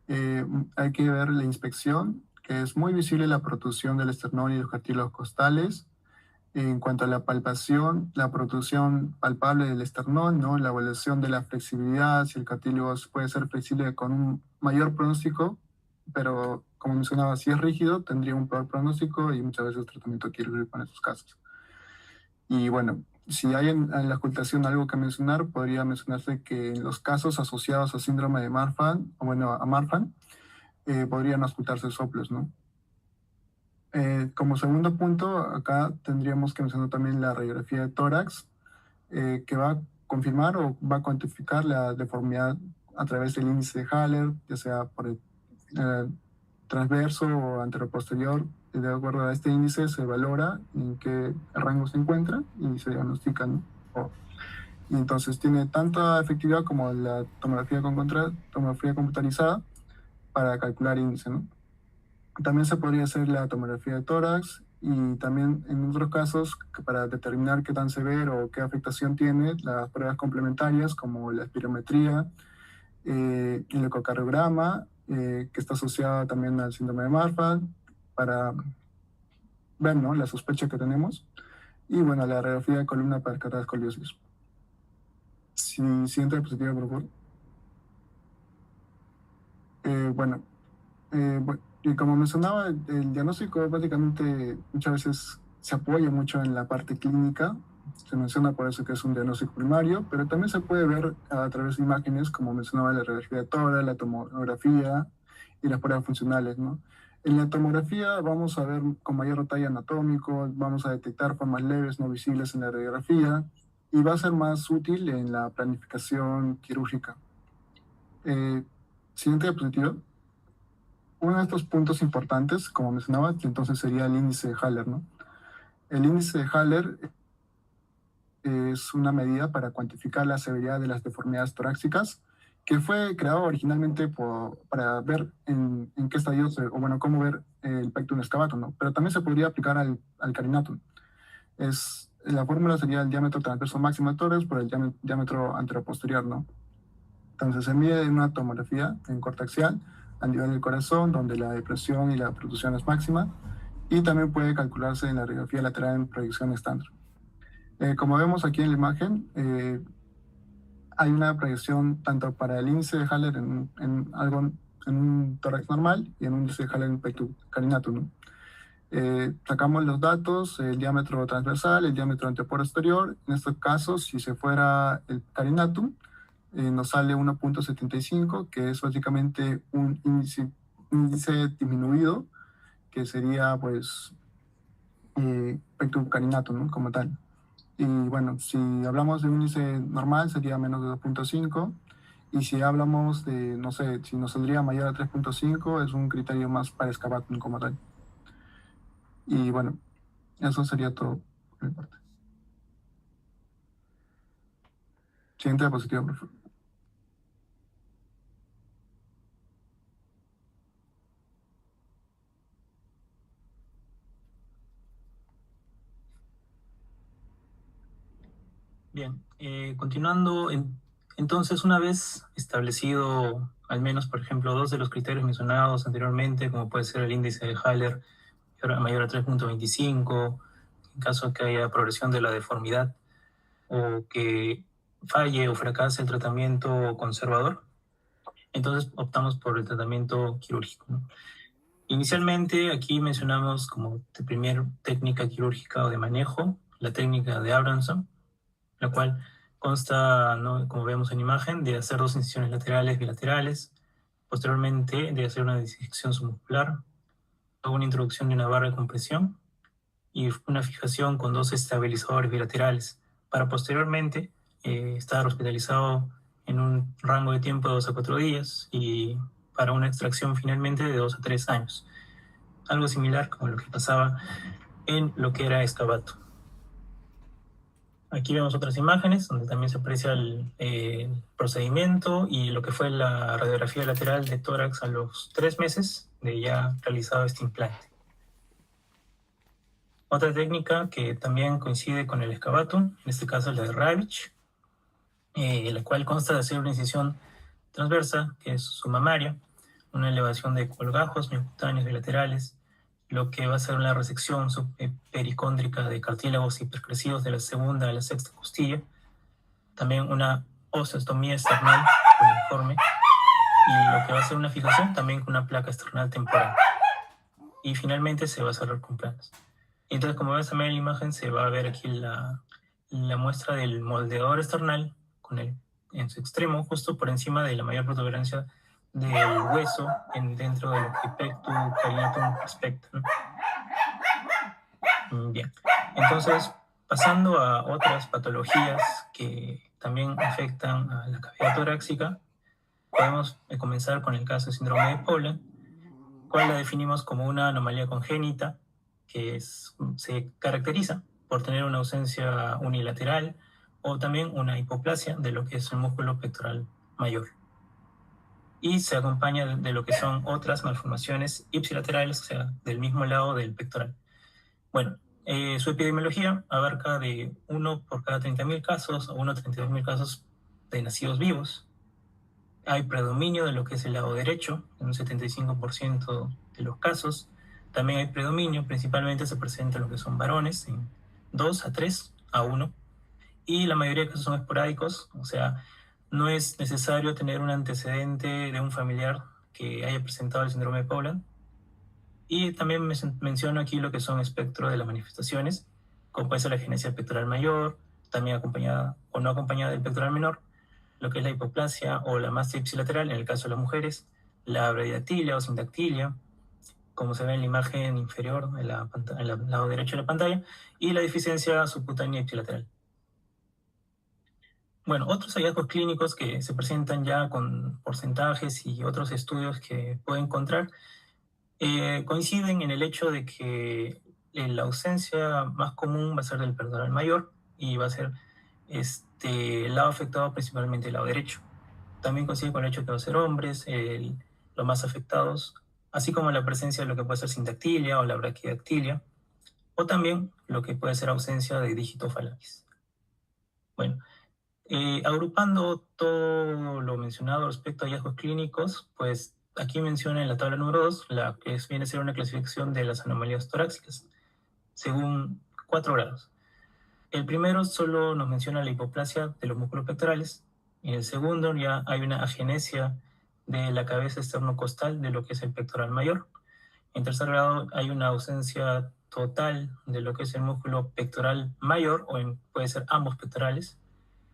Hay que ver la inspección, que es muy visible la protrusión del esternón y los cartílagos costales. En cuanto a la palpación, la protrusión palpable del esternón, ¿no? La evaluación de la flexibilidad, si el cartílago puede ser flexible con un mayor pronóstico, pero como mencionaba, si es rígido, tendría un peor pronóstico y muchas veces tratamiento quirúrgico en esos casos. Y bueno, si hay en la ocultación algo que mencionar, podría mencionarse que en los casos asociados a síndrome de Marfan, a Marfan, podrían ocultarse soplos, ¿no? Como segundo punto, acá tendríamos que mencionar también la radiografía de tórax, que va a confirmar o va a cuantificar la deformidad a través del índice de Haller, ya sea por el transverso o anteroposterior. De acuerdo a este índice se valora en qué rango se encuentra y se diagnostica, ¿no? Y entonces tiene tanta efectividad como la tomografía computarizada para calcular índice, ¿no? También se podría hacer la tomografía de tórax y también en otros casos, para determinar qué tan severo o qué afectación tiene, las pruebas complementarias como la espirometría, el ecocardiograma, que está asociada también al síndrome de Marfan, para ver, ¿no?, la sospecha que tenemos. Y bueno, la radiografía de columna para descartar escoliosis. Siguiente diapositiva, por favor. Y como mencionaba, el diagnóstico básicamente muchas veces se apoya mucho en la parte clínica. Se menciona por eso que es un diagnóstico primario, pero también se puede ver a través de imágenes, como mencionaba, la radiografía de tórax, la tomografía y las pruebas funcionales, ¿no? En la tomografía vamos a ver con mayor detalle anatómico, vamos a detectar formas leves no visibles en la radiografía y va a ser más útil en la planificación quirúrgica. Siguiente diapositiva. Uno de estos puntos importantes, como mencionaba, que entonces sería el índice de Haller, ¿no? El índice de Haller es una medida para cuantificar la severidad de las deformidades torácicas, que fue creado originalmente para ver en qué estadio, o bueno, cómo ver el pectum excavatum, ¿no? Pero también se podría aplicar al carinatum. La fórmula sería el diámetro transverso máximo de tórax por el diámetro anteroposterior, ¿no? Entonces se mide en una tomografía en corte axial a nivel del corazón, donde la depresión y la perfusión es máxima, y también puede calcularse en la radiografía lateral en proyección estándar. Como vemos aquí en la imagen, hay una proyección tanto para el índice de Haller en un tórax normal y en un índice de Haller en pectum carinatum, ¿no? Sacamos los datos, el diámetro transversal, el diámetro anteposterior. En estos casos, si se fuera el carinatum, nos sale 1.75, que es básicamente un índice disminuido, que sería pues pectum carinatum, ¿no? Como tal. Y bueno, si hablamos de un índice normal sería menos de 2.5, y si hablamos de, no sé, si nos saldría mayor a 3.5, es un criterio más para excavatum como tal. Y bueno, eso sería todo por mi parte. Siguiente diapositiva, por favor. Bien, continuando, entonces una vez establecido al menos, por ejemplo, dos de los criterios mencionados anteriormente, como puede ser el índice de Haller mayor a 3.25, en caso que haya progresión de la deformidad o que falle o fracase el tratamiento conservador, entonces optamos por el tratamiento quirúrgico, ¿no? Inicialmente aquí mencionamos como primera técnica quirúrgica o de manejo, la técnica de Abramson, la cual consta, ¿no?, como vemos en imagen, de hacer 2 incisiones laterales bilaterales, posteriormente de hacer una disección submuscular, luego una introducción de una barra de compresión y una fijación con 2 estabilizadores bilaterales, para posteriormente estar hospitalizado en un rango de tiempo de 2 a 4 días y para una extracción finalmente de 2 a 3 años. Algo similar como lo que pasaba en lo que era excavatum. Aquí vemos otras imágenes donde también se aprecia el procedimiento y lo que fue la radiografía lateral de tórax a los 3 meses de ya realizado este implante. Otra técnica que también coincide con el excavatum, en este caso es la de Ravitch, la cual consta de hacer una incisión transversa, que es submamaria, una elevación de colgajos micutáneos bilaterales, lo que va a ser una resección pericóndrica de cartílagos hipercrecidos de la segunda a la sexta costilla, también una osteostomía esternal uniforme, y lo que va a ser una fijación también con una placa esternal temporal. Y finalmente se va a cerrar con planas. Entonces, como ves también en la imagen, se va a ver aquí la muestra del moldeador esternal en su extremo, justo por encima de la mayor protuberancia del hueso dentro de lo que pectum carinatum respecta, ¿no? Bien, entonces, pasando a otras patologías que también afectan a la cavidad torácica, podemos comenzar con el caso de síndrome de Poland, cual la definimos como una anomalía congénita que se caracteriza por tener una ausencia unilateral o también una hipoplasia de lo que es el músculo pectoral mayor. Y se acompaña de lo que son otras malformaciones ipsilaterales, o sea, del mismo lado del pectoral. Bueno, su epidemiología abarca de 1 por cada 30.000 casos o 1 a 32.000 casos de nacidos vivos. Hay predominio de lo que es el lado derecho, en un 75% de los casos. También hay predominio, principalmente se presenta lo que son varones, en 2 a 3 a 1. Y la mayoría de casos son esporádicos, o sea, no es necesario tener un antecedente de un familiar que haya presentado el síndrome de Poland. Y también menciono aquí lo que son espectro de las manifestaciones, como puede ser la agenesia pectoral mayor, también acompañada o no acompañada del pectoral menor, lo que es la hipoplasia o la masa ipsilateral en el caso de las mujeres, la bradidactilia o sindactilia, como se ve en la imagen inferior, en el lado derecho de la pantalla, y la deficiencia subcutánea ipsilateral. Bueno, otros hallazgos clínicos que se presentan ya con porcentajes y otros estudios que pueden encontrar coinciden en el hecho de que la ausencia más común va a ser del pectoral mayor y va a ser el lado afectado, principalmente el lado derecho. También coincide con el hecho que va a ser hombres los más afectados, así como la presencia de lo que puede ser sindactilia o la braquidactilia, o también lo que puede ser ausencia de dígito falanges. Bueno, agrupando todo lo mencionado respecto a hallazgos clínicos, pues aquí menciona en la tabla número 2 la que viene a ser una clasificación de las anomalías torácicas, según 4 grados. El primero solo nos menciona la hipoplasia de los músculos pectorales. En el segundo ya hay una agenesia de la cabeza esternocostal de lo que es el pectoral mayor. En tercer grado hay una ausencia total de lo que es el músculo pectoral mayor, o puede ser ambos pectorales.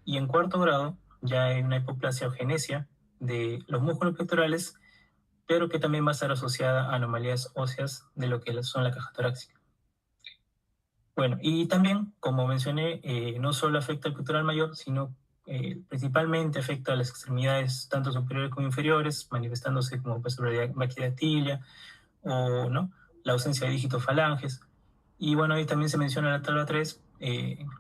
Y en cuarto grado ya hay una hipoplasia o agenesia de los músculos pectorales, pero que también va a estar asociada a anomalías óseas de lo que son la caja torácica. Bueno, y también, como mencioné, no solo afecta al pectoral mayor, sino principalmente afecta a las extremidades tanto superiores como inferiores, manifestándose como pues, braquidactilia o ¿no? la ausencia de dígitos falanges. Y bueno, ahí también se menciona en la tabla 3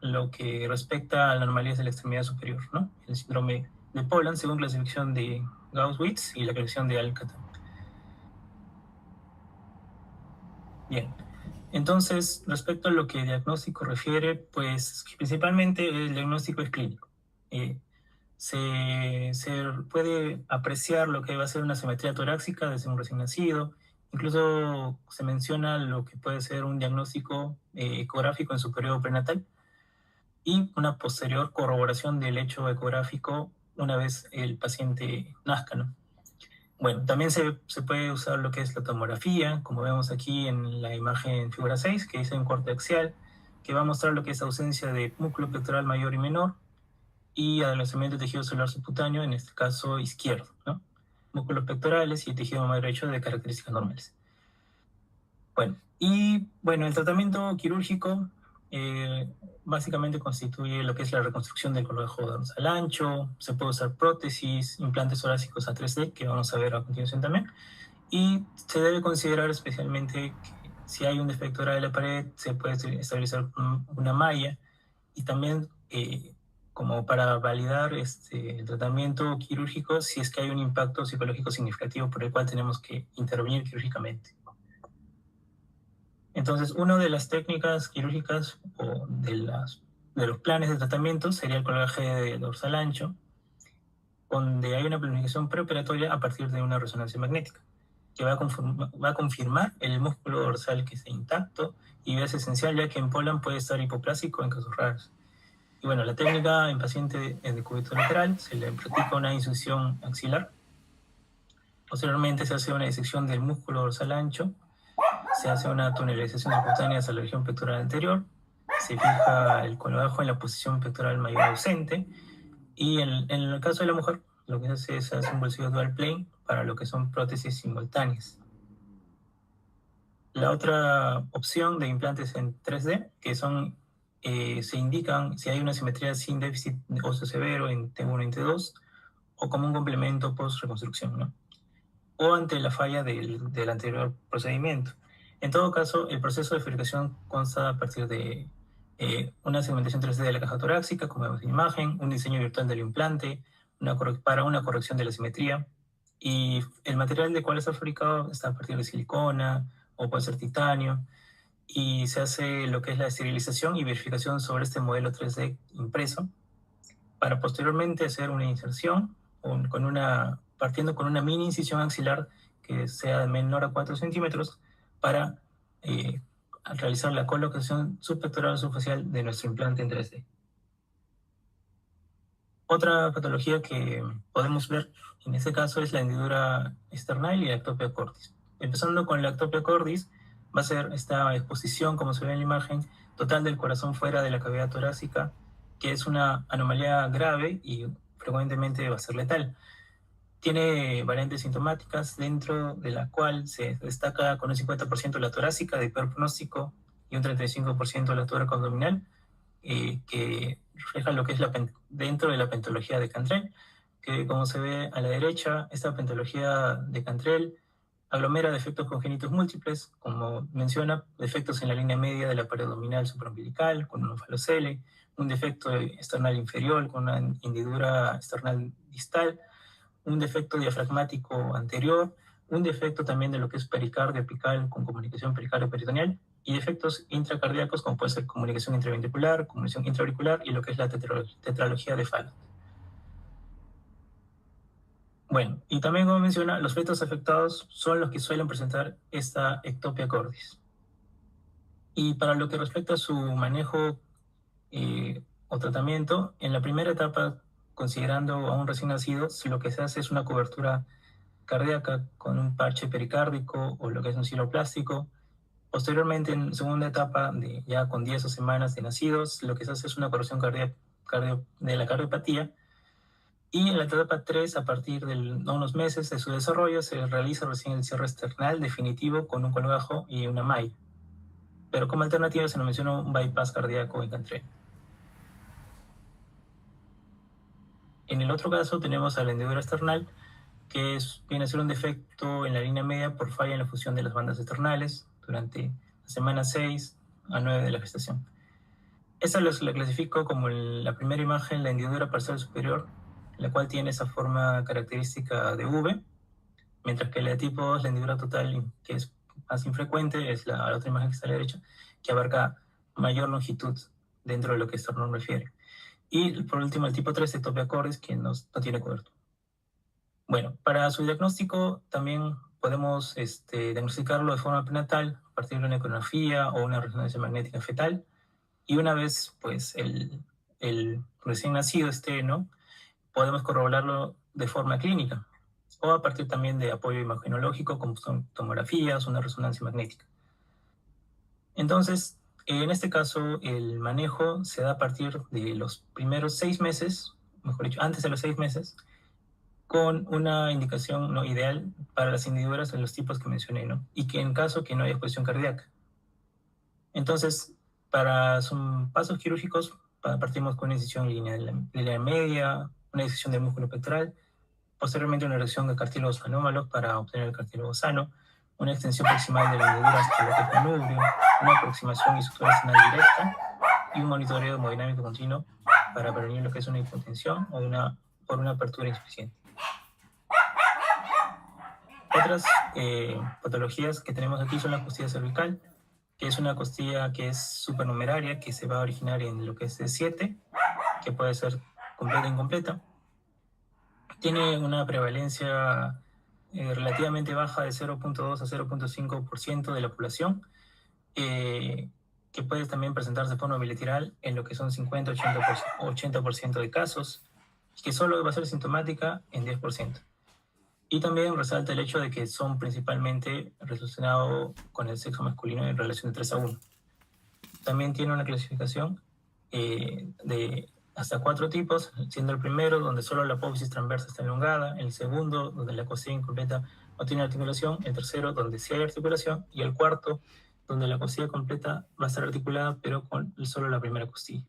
lo que respecta a las anomalías de la extremidad superior, ¿no? El síndrome de Poland, según clasificación de Gauss-Witz y la clasificación de Alcatan. Bien. Entonces, respecto a lo que diagnóstico refiere, pues principalmente el diagnóstico es clínico. Se puede apreciar lo que va a ser una simetría torácica desde un recién nacido. Incluso se menciona lo que puede ser un diagnóstico ecográfico en su periodo prenatal y una posterior corroboración del hecho ecográfico una vez el paciente nazca, ¿no? Bueno, también se puede usar lo que es la tomografía, como vemos aquí en la imagen figura 6, que dice un corte axial, que va a mostrar lo que es ausencia de músculo pectoral mayor y menor y adelgazamiento de tejido celular subcutáneo, en este caso izquierdo, ¿no? Músculos pectorales y tejido mayor derecho de características normales. Bueno, el tratamiento quirúrgico básicamente constituye lo que es la reconstrucción del colejo dorsal ancho, se puede usar prótesis, implantes torácicos a 3D, que vamos a ver a continuación también, y se debe considerar especialmente que si hay un defecto grave de la pared, se puede estabilizar una malla, y también como para validar el tratamiento quirúrgico si es que hay un impacto psicológico significativo por el cual tenemos que intervenir quirúrgicamente. Entonces, una de las técnicas quirúrgicas o de los planes de tratamiento sería el colgaje de dorsal ancho, donde hay una planificación preoperatoria a partir de una resonancia magnética, que va a confirmar el músculo dorsal que esté intacto, y es esencial ya que en Poland puede estar hipoplásico en casos raros. Y bueno, la técnica en paciente en decúbito lateral se le practica una incisión axilar. Posteriormente se hace una disección del músculo dorsal ancho, se hace una tunelización subcutánea hacia la región pectoral anterior, se fija el colgajo en la posición pectoral mayor ausente, y en el caso de la mujer, lo que se hace es un bolsillo dual plane para lo que son prótesis simultáneas. La otra opción de implantes en 3D, que son, se indican si hay una simetría sin déficit óseo severo en T1 y en T2, o como un complemento post-reconstrucción, ¿no? O ante la falla del anterior procedimiento. En todo caso, el proceso de fabricación consta a partir de una segmentación 3D de la caja torácica, como vemos en la imagen, un diseño virtual del implante, para una corrección de la simetría, y el material del cual está fabricado está a partir de silicona o puede ser titanio, y se hace lo que es la esterilización y verificación sobre este modelo 3D impreso, para posteriormente hacer una inserción partiendo con una mini incisión axilar que sea menor a 4 centímetros para realizar la colocación subpectoral o subfacial de nuestro implante en 3D. Otra patología que podemos ver en este caso es la hendidura external y la ectopia cordis. Empezando con la ectopia cordis, va a ser esta exposición, como se ve en la imagen, total del corazón fuera de la cavidad torácica, que es una anomalía grave y frecuentemente va a ser letal. Tiene variantes sintomáticas, dentro de la cual se destaca con un 50% la torácica de peor pronóstico y un 35% la tórax abdominal, que refleja lo que es dentro de la pentología de Cantrell, que como se ve a la derecha, esta pentología de Cantrell Aglomera defectos congénitos múltiples, como menciona, defectos en la línea media de la pared abdominal supraumbilical, con un falocele, un defecto external inferior con una hendidura external distal, un defecto diafragmático anterior, un defecto también de lo que es pericardio apical con comunicación pericardio-peritoneal, y defectos intracardíacos como puede ser comunicación intraventricular, comunicación intraauricular y lo que es la tetralogía de Fallot. Bueno, y también como menciona, los fetos afectados son los que suelen presentar esta ectopia cordis. Y para lo que respecta a su manejo o tratamiento, en la primera etapa, considerando a un recién nacido, lo que se hace es una cobertura cardíaca con un parche pericárdico o lo que es un silo plástico. Posteriormente, en segunda etapa, ya con 10 semanas de nacidos, lo que se hace es una corrección de la cardiopatía. Y en la etapa 3, a partir de unos meses de su desarrollo, se realiza recién el cierre external definitivo con un colgajo y una malla. Pero como alternativa se nos menciona un bypass cardíaco en cantrell. En el otro caso tenemos a la hendidura external, que viene a ser un defecto en la línea media por falla en la fusión de las bandas externales durante la semana 6 a 9 de la gestación. Esta la clasifico como la primera imagen, la hendidura parcial superior, la cual tiene esa forma característica de V, mientras que la de tipo 2, la hendidura total, que es más infrecuente, es la otra imagen que está a la derecha, que abarca mayor longitud dentro de lo que Sternón refiere. Y por último, el tipo 3, ectopia cordis, que no tiene cobertura. Bueno, para su diagnóstico también podemos diagnosticarlo de forma prenatal a partir de una ecografía o una resonancia magnética fetal. Y una vez pues el recién nacido ¿no? Podemos corroborarlo de forma clínica o a partir también de apoyo imagenológico como son tomografías o una resonancia magnética. Entonces, en este caso, el manejo se da a partir de los primeros 6 meses, mejor dicho, antes de los 6 meses, con una indicación ¿no? ideal para las hendiduras de los tipos que mencioné, ¿no? Y que en caso que no haya exposición cardíaca. Entonces, para sus pasos quirúrgicos, partimos con una incisión en línea media, una incisión del músculo pectoral, posteriormente una erección de cartílagos anómalos para obtener el cartílago sano, una extensión proximal de la hendidura hasta lo que es manubrio, una aproximación y sutura senal directa y un monitoreo hemodinámico continuo para prevenir lo que es una hipotensión o por una apertura insuficiente. Otras patologías que tenemos aquí son la costilla cervical, que es una costilla que es supernumeraria, que se va a originar en lo que es C7, que puede ser completa e incompleta. Tiene una prevalencia relativamente baja de 0.2 a 0.5% de la población, que puede también presentarse de forma bilateral en lo que son 50-80% de casos, que solo va a ser sintomática en 10%. Y también resalta el hecho de que son principalmente relacionados con el sexo masculino en relación de 3 a 1. También tiene una clasificación de hasta 4 tipos, siendo el primero donde solo la apófisis transversa está elongada, el segundo donde la costilla incompleta no tiene articulación, el tercero donde sí hay articulación y el cuarto donde la costilla completa va a estar articulada pero con solo la primera costilla.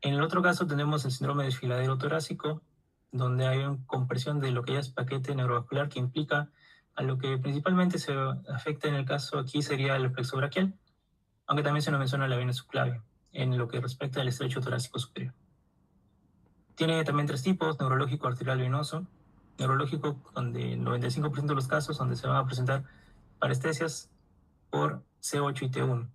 En el otro caso tenemos el síndrome de desfiladero torácico, donde hay una compresión de lo que ya es paquete neurovascular que implica a lo que principalmente se afecta en el caso aquí sería el plexo braquial, aunque también se nos menciona la vena subclavia en lo que respecta al estrecho torácico superior. Tiene también 3 tipos, neurológico, arterial, venoso. Neurológico, donde el 95% de los casos donde se van a presentar parestesias por C8 y T1.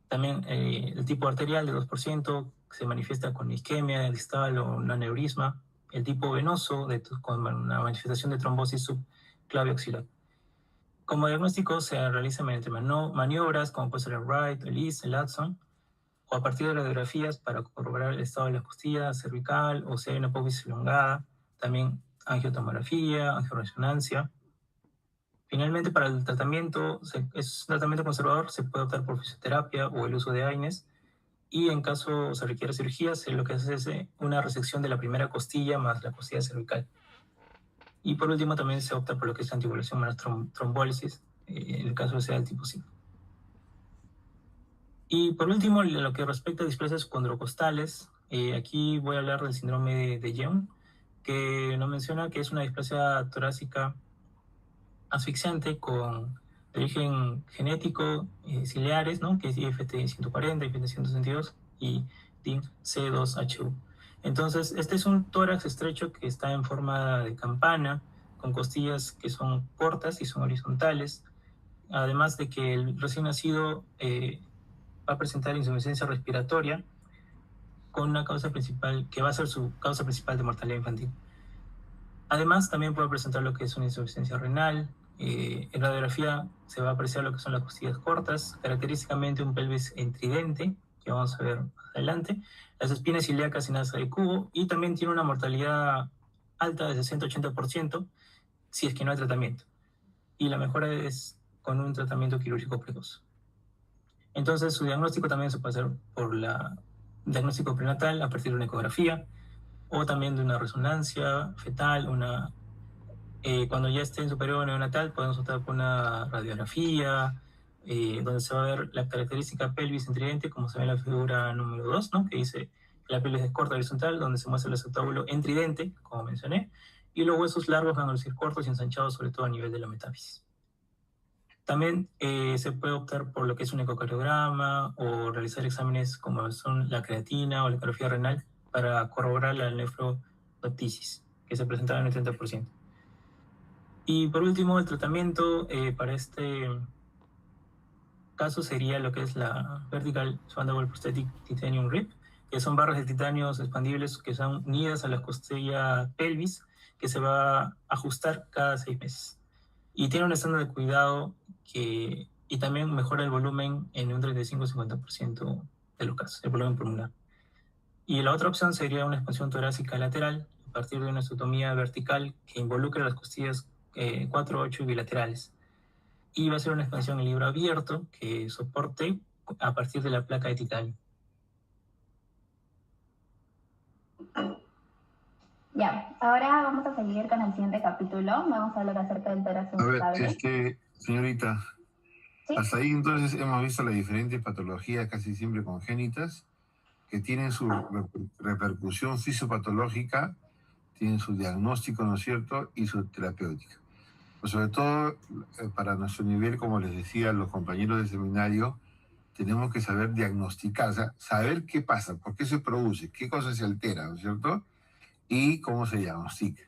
También el tipo arterial de 2% se manifiesta con isquemia distal o un aneurisma. El tipo venoso con una manifestación de trombosis subclavio axilar. Como diagnóstico se realiza mediante maniobras como puede ser el Wright, el East, el Hudson, o a partir de radiografías para corroborar el estado de la costilla cervical o si hay una apófisis elongada, también angiotomografía, angioresonancia. Finalmente, para el tratamiento, es un tratamiento conservador, se puede optar por fisioterapia o el uso de AINES, y en caso se requiere cirugía, lo que hace es una resección de la primera costilla más la costilla cervical. Y por último también se opta por lo que es anticoagulación más trombólisis, en el caso sea el tipo 5. Y por último, lo que respecta a displasias condrocostales, aquí voy a hablar del síndrome de Young, que nos menciona que es una displasia torácica asfixiante con de origen genético ciliares, ¿no? Que es IFT 140, IFT 162 y TIM C2HU. Entonces, este es un tórax estrecho que está en forma de campana, con costillas que son cortas y son horizontales, además de que el recién nacido va a presentar insuficiencia respiratoria con una causa principal, que va a ser su causa principal de mortalidad infantil. Además, también puede presentar lo que es una insuficiencia renal. En radiografía se va a apreciar lo que son las costillas cortas, característicamente un pelvis entridente, que vamos a ver más adelante, las espinas ilíacas sin asa de cubo, y también tiene una mortalidad alta de 60-80% si es que no hay tratamiento. Y la mejora es con un tratamiento quirúrgico precoz. Entonces, su diagnóstico también se puede hacer por la diagnóstico prenatal a partir de una ecografía o también de una resonancia fetal, cuando ya esté en su periodo neonatal podemos optar por una radiografía, donde se va a ver la característica pelvis entridente, como se ve en la figura número 2, ¿no? Que dice que la pelvis es corta horizontal, donde se muestra el acetábulo entridente, como mencioné, y los huesos largos van a lucir cortos y ensanchados, sobre todo a nivel de la metáfisis. También se puede optar por lo que es un ecocardiograma o realizar exámenes como son la creatina o la ecografía renal para corroborar la nefroptosis, que se presentaba en el 30%. Y por último, el tratamiento para este caso sería lo que es la Vertical Expandable Prosthetic Titanium Rib, que son barras de titanio expandibles que son unidas a la costilla pelvis, que se va a ajustar cada 6 meses. Y tiene un estándar de cuidado y también mejora el volumen en un 35-50% de los casos, el volumen pulmonar. Y la otra opción sería una expansión torácica lateral a partir de una osteotomía vertical que involucre las costillas 4, 8 y bilaterales. Y va a ser una expansión en libro abierto que soporte a partir de la placa de titanio. Ya, ahora vamos a seguir con el siguiente capítulo. Vamos a hablar acerca del tórax inestable. Señorita, ¿Sí? hasta ahí entonces hemos visto las diferentes patologías, casi siempre congénitas, que tienen su repercusión fisiopatológica, tienen su diagnóstico, ¿no es cierto?, y su terapéutica. Pues sobre todo, para nuestro nivel, como les decía a los compañeros de seminario, tenemos que saber diagnosticar, o sea, saber qué pasa, por qué se produce, qué cosa se altera, ¿no es cierto?, y cómo se diagnostica.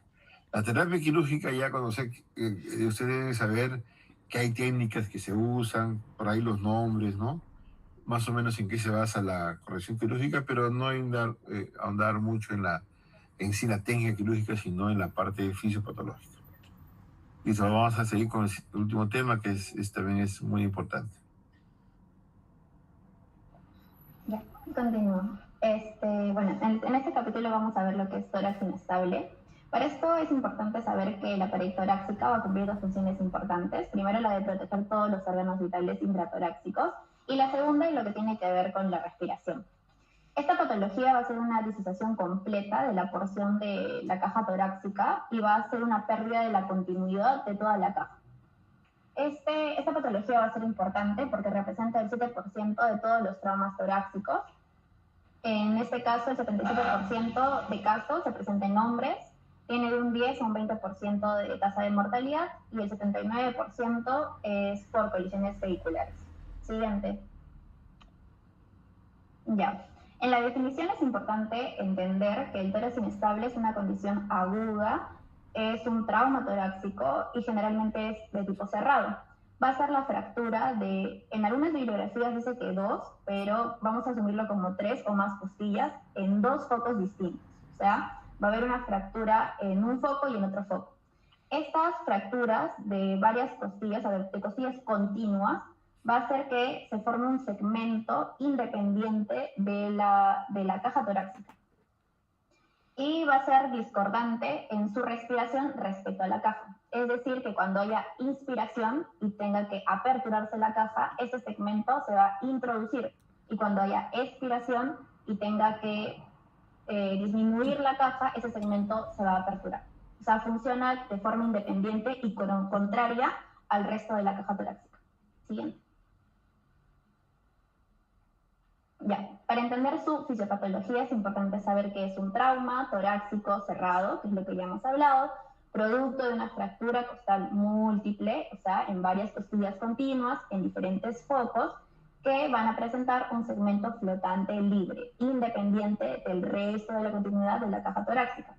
La terapia quirúrgica, ya cuando usted debe saber que hay técnicas que se usan, por ahí los nombres, ¿no?, más o menos en qué se basa la corrección quirúrgica, pero no ahondar mucho en sí la técnica quirúrgica, sino en la parte fisiopatológica. Listo, vamos a seguir con el último tema, que también es muy importante. Ya, continúo. Bueno, en este capítulo vamos a ver lo que es tórax inestable. Para esto es importante saber que la pared torácica va a cumplir dos funciones importantes. Primero, la de proteger todos los órganos vitales intratorácicos, y la segunda es lo que tiene que ver con la respiración. Esta patología va a ser una disociación completa de la porción de la caja torácica y va a ser una pérdida de la continuidad de toda la caja. Esta patología va a ser importante porque representa el 7% de todos los traumas torácicos. En este caso, el 77% de casos se presenta en hombres, tiene de un 10 a un 20% de tasa de mortalidad, y el 79% es por colisiones vehiculares. Siguiente. Ya. En la definición es importante entender que el tórax inestable es una condición aguda, es un trauma torácico y generalmente es de tipo cerrado. Va a ser la fractura en algunas bibliografías dice que 2, pero vamos a asumirlo como 3 o más costillas en 2 focos distintos. O sea, va a haber una fractura en un foco y en otro foco. Estas fracturas de varias costillas, de costillas continuas, va a hacer que se forme un segmento independiente de la caja torácica. Y va a ser discordante en su respiración respecto a la caja. Es decir, que cuando haya inspiración y tenga que aperturarse la caja, ese segmento se va a introducir. Y cuando haya expiración y tenga que disminuir la caja, ese segmento se va a aperturar. O sea, funciona de forma independiente y contraria al resto de la caja torácica. Siguiente. Ya, para entender su fisiopatología es importante saber que es un trauma torácico cerrado, que es lo que ya hemos hablado, producto de una fractura costal múltiple, o sea, en varias costillas continuas, en diferentes focos, que van a presentar un segmento flotante libre, independiente del resto de la continuidad de la caja torácica.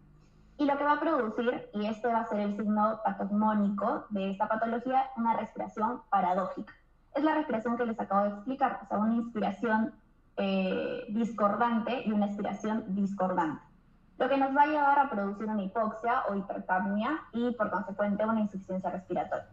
Y lo que va a producir, y este va a ser el signo patognomónico de esta patología, una respiración paradójica. Es la respiración que les acabo de explicar, o sea, una inspiración discordante y una expiración discordante, lo que nos va a llevar a producir una hipoxia o hipercapnia y por consecuente una insuficiencia respiratoria.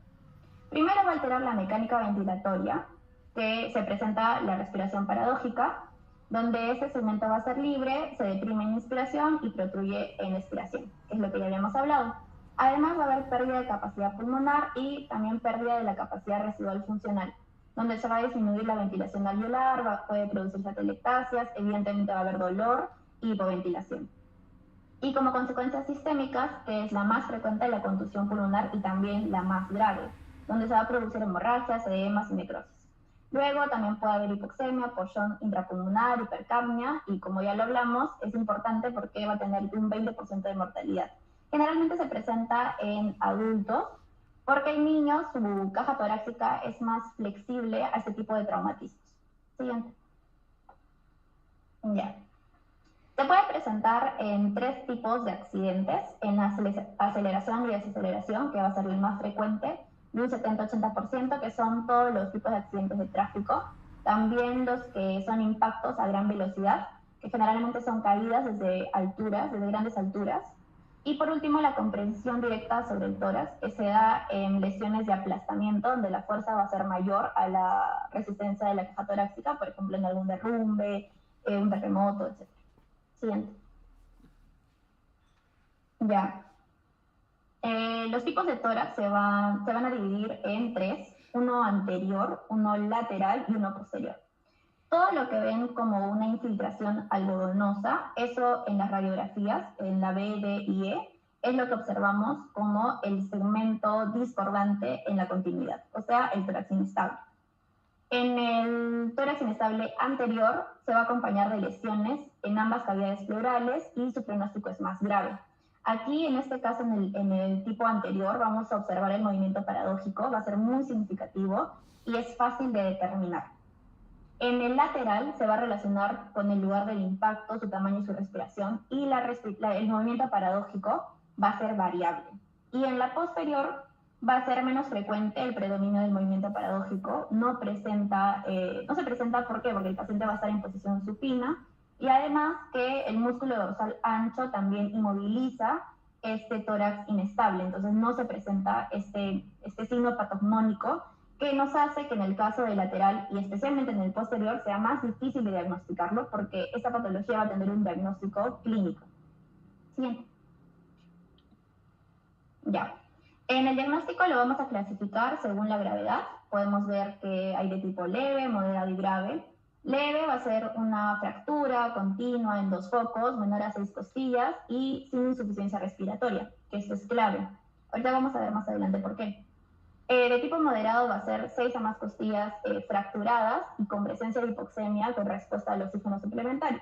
Primero va a alterar la mecánica ventilatoria, que se presenta la respiración paradójica, donde este segmento va a ser libre, se deprime en inspiración y protruye en expiración, que es lo que ya habíamos hablado. Además va a haber pérdida de capacidad pulmonar y también pérdida de la capacidad residual funcional, donde se va a disminuir la ventilación alveolar, puede producirse atelectasias, evidentemente va a haber dolor y hipoventilación. Y como consecuencias sistémicas, que es la más frecuente, la contusión pulmonar y también la más grave, donde se va a producir hemorragias, edemas y necrosis. Luego también puede haber hipoxemia, porción intrapulmonar, hipercapnia, y como ya lo hablamos, es importante porque va a tener un 20% de mortalidad. Generalmente se presenta en adultos, porque en niños su caja torácica es más flexible a este tipo de traumatismos. Siguiente. Ya. Se puede presentar en 3 tipos de accidentes, en aceleración y desaceleración, que va a ser el más frecuente, de un 70-80%, que son todos los tipos de accidentes de tráfico. También los que son impactos a gran velocidad, que generalmente son caídas desde alturas, desde grandes alturas. Y por último, la comprensión directa sobre el tórax, que se da en lesiones de aplastamiento, donde la fuerza va a ser mayor a la resistencia de la caja torácica, por ejemplo, en algún derrumbe, un terremoto, etc. Siguiente. Ya. Los tipos de tórax se van a dividir en 3, uno anterior, uno lateral y uno posterior. Todo lo que ven como una infiltración algodonosa, eso en las radiografías, en la B, D y E, es lo que observamos como el segmento discordante en la continuidad, o sea, el tórax inestable. En el tórax inestable anterior se va a acompañar de lesiones en ambas cavidades pleurales y su pronóstico es más grave. Aquí, en este caso, en el tipo anterior, vamos a observar el movimiento paradójico, va a ser muy significativo y es fácil de determinar. En el lateral se va a relacionar con el lugar del impacto, su tamaño y su respiración, y el movimiento paradójico va a ser variable. Y en la posterior va a ser menos frecuente el predominio del movimiento paradójico, no se presenta, ¿por qué? Porque el paciente va a estar en posición supina, y además que el músculo dorsal ancho también inmoviliza este tórax inestable, entonces no se presenta este signo patognomónico, que nos hace que en el caso del lateral y especialmente en el posterior sea más difícil de diagnosticarlo porque esta patología va a tener un diagnóstico clínico. Siguiente. Ya. En el diagnóstico lo vamos a clasificar según la gravedad. Podemos ver que hay de tipo leve, moderado y grave. Leve va a ser una fractura continua en 2 focos, menor a 6 costillas y sin insuficiencia respiratoria, que esto es clave. Ahorita vamos a ver más adelante por qué. De tipo moderado va a ser 6 o más costillas fracturadas y con presencia de hipoxemia con respuesta al oxígeno suplementario.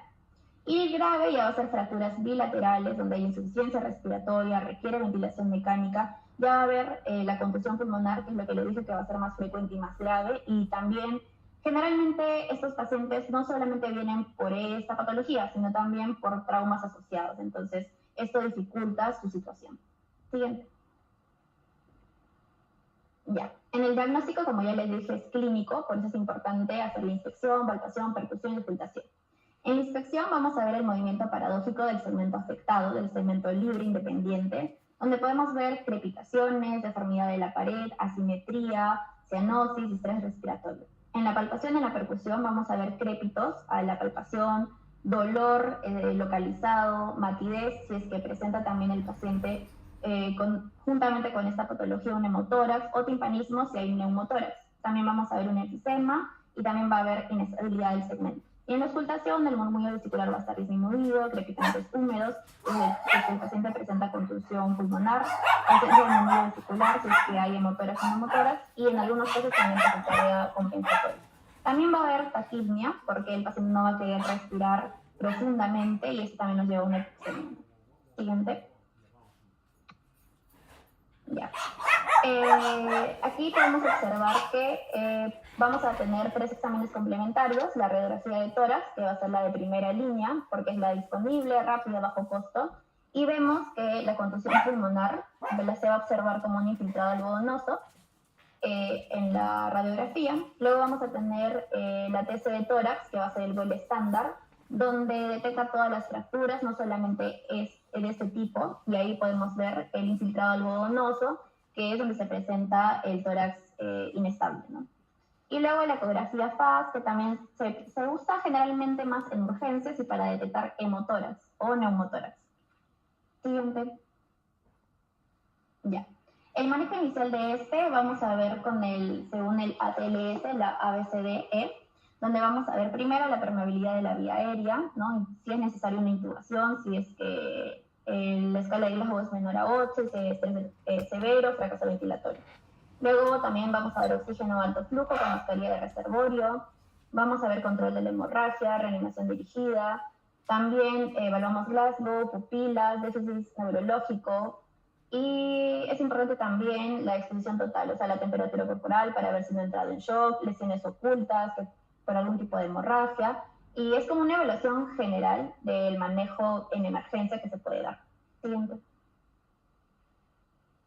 Y grave ya va a ser fracturas bilaterales donde hay insuficiencia respiratoria, requiere ventilación mecánica, ya va a haber la contusión pulmonar, que es lo que le dije que va a ser más frecuente y más grave, y también generalmente estos pacientes no solamente vienen por esta patología, sino también por traumas asociados, entonces esto dificulta su situación. Siguiente. Ya. En el diagnóstico, como ya les dije, es clínico, por eso es importante hacer la inspección, palpación, percusión y ocultación. En la inspección vamos a ver el movimiento paradójico del segmento afectado, del segmento libre independiente, donde podemos ver crepitaciones, deformidad de la pared, asimetría, cianosis y estrés respiratorio. En la palpación y en la percusión vamos a ver crépitos a la palpación, dolor localizado, matidez, si es que presenta también el paciente juntamente con esta patología un hemotórax o timpanismo si hay un neumotórax. También vamos a ver un enfisema y también va a haber inestabilidad del segmento. Y en la auscultación el murmullo vesicular va a estar disminuido, crepitantes húmedos, si el paciente presenta contusión pulmonar, ausencia de murmullo vesicular si es que hay hemotórax o neumotórax, y en algunos casos también taquicardia compensatoria. También va a haber taquipnia porque el paciente no va a querer respirar profundamente y eso también nos lleva a una hipoxemia. Siguiente. Ya. Aquí podemos observar que vamos a tener 3 exámenes complementarios: la radiografía de tórax, que va a ser la de primera línea, porque es la disponible, rápida, bajo costo, y vemos que la contusión pulmonar se va a observar como un infiltrado algodonoso en la radiografía. Luego vamos a tener la TC de tórax, que va a ser el gol estándar, donde detecta todas las fracturas, no solamente es de este tipo, y ahí podemos ver el infiltrado algodonoso, que es donde se presenta el tórax inestable, ¿no? Y luego la ecografía FAS, que también se usa generalmente más en urgencias y para detectar hemotórax o neumotórax. Siguiente. Ya. El manejo inicial de este vamos a ver según el ATLS, la ABCDE, donde vamos a ver primero la permeabilidad de la vía aérea, ¿no? Si es necesaria una intubación, si es que la escala de Glasgow es menor a 8, si es estrés severo, fracaso ventilatorio. Luego también vamos a ver oxígeno alto flujo con mascarilla de reservorio, vamos a ver control de la hemorragia, reanimación dirigida, también evaluamos Glasgow, pupilas, déficit neurológico, y es importante también la exposición total, o sea, la temperatura corporal para ver si no ha entrado en shock, lesiones ocultas por algún tipo de hemorragia, y es como una evaluación general del manejo en emergencia que se puede dar. Siguiente.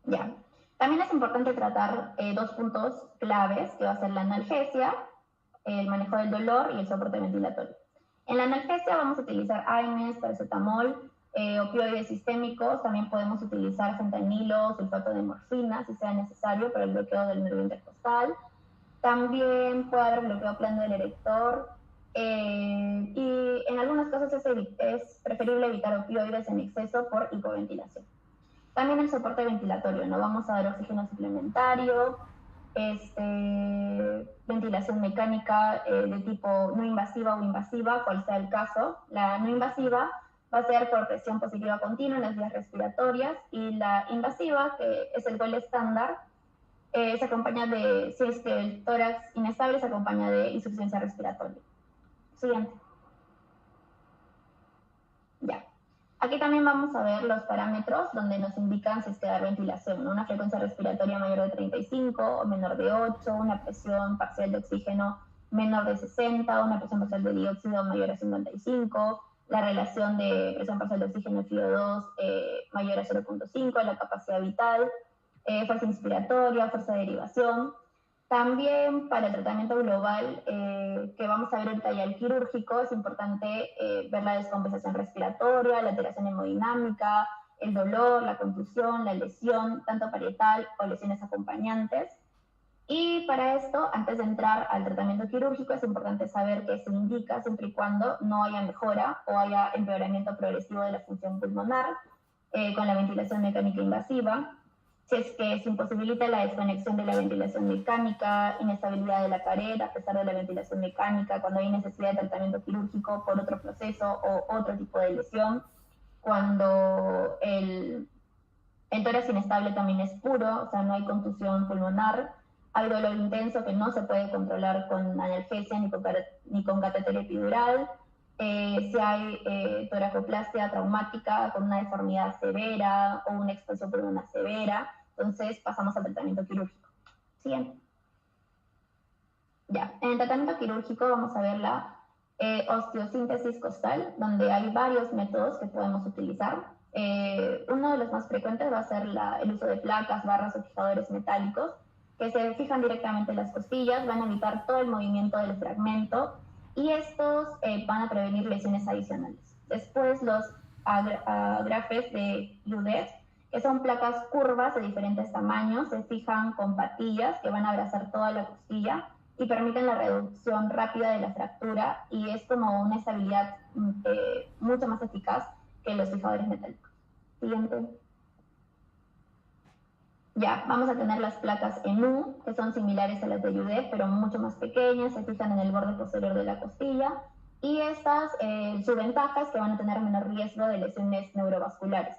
Ya. También es importante tratar 2 puntos claves, que va a ser la analgesia, el manejo del dolor y el soporte ventilatorio. En la analgesia vamos a utilizar AINES, paracetamol, opioides sistémicos, también podemos utilizar fentanilo, sulfato de morfina, si sea necesario, para el bloqueo del nervio intercostal. También puede haber bloqueo plano del erector, y en algunos casos es preferible evitar opioides en exceso por hipoventilación. También el soporte ventilatorio, ¿no? Vamos a dar oxígeno suplementario, ventilación mecánica de tipo no invasiva o invasiva, cual sea el caso. La no invasiva va a ser por presión positiva continua en las vías respiratorias, y la invasiva, que es el gol estándar, se acompaña de, si es que el tórax inestable, se acompaña de insuficiencia respiratoria. Siguiente. Ya. Aquí también vamos a ver los parámetros donde nos indican si es que dar ventilación, ¿no? Una frecuencia respiratoria mayor de 35 o menor de 8, una presión parcial de oxígeno menor de 60, una presión parcial de dióxido mayor a 55, la relación de presión parcial de oxígeno y FiO2 mayor a 0.5, la capacidad vital, fuerza inspiratoria, fuerza de derivación. También para el tratamiento global, que vamos a ver ahorita ya el quirúrgico, es importante ver la descompensación respiratoria, la alteración hemodinámica, el dolor, la contusión, la lesión, tanto parietal o lesiones acompañantes. Y para esto, antes de entrar al tratamiento quirúrgico, es importante saber qué se indica siempre y cuando no haya mejora o haya empeoramiento progresivo de la función pulmonar con la ventilación mecánica invasiva. Si es que se imposibilita la desconexión de la ventilación mecánica, inestabilidad de la pared a pesar de la ventilación mecánica, cuando hay necesidad de tratamiento quirúrgico por otro proceso o otro tipo de lesión, cuando el tórax inestable también es puro, o sea, no hay contusión pulmonar, hay dolor intenso que no se puede controlar con analgesia ni con catéter epidural, si hay toracoplastia traumática con una deformidad severa o una expansión pulmonar severa, entonces pasamos al tratamiento quirúrgico. Siguiente. Ya, en el tratamiento quirúrgico vamos a ver la osteosíntesis costal, donde hay varios métodos que podemos utilizar. Uno de los más frecuentes va a ser el uso de placas, barras o fijadores metálicos, que se fijan directamente en las costillas, van a evitar todo el movimiento del fragmento, y estos van a prevenir lesiones adicionales. Después los agrafes de Judet, que son placas curvas de diferentes tamaños, se fijan con patillas que van a abrazar toda la costilla y permiten la reducción rápida de la fractura, y es como una estabilidad mucho más eficaz que los fijadores metálicos. Siguiente. Ya, vamos a tener las placas en U, que son similares a las de Judet, pero mucho más pequeñas, se fijan en el borde posterior de la costilla, y estas, su ventaja es que van a tener menor riesgo de lesiones neurovasculares.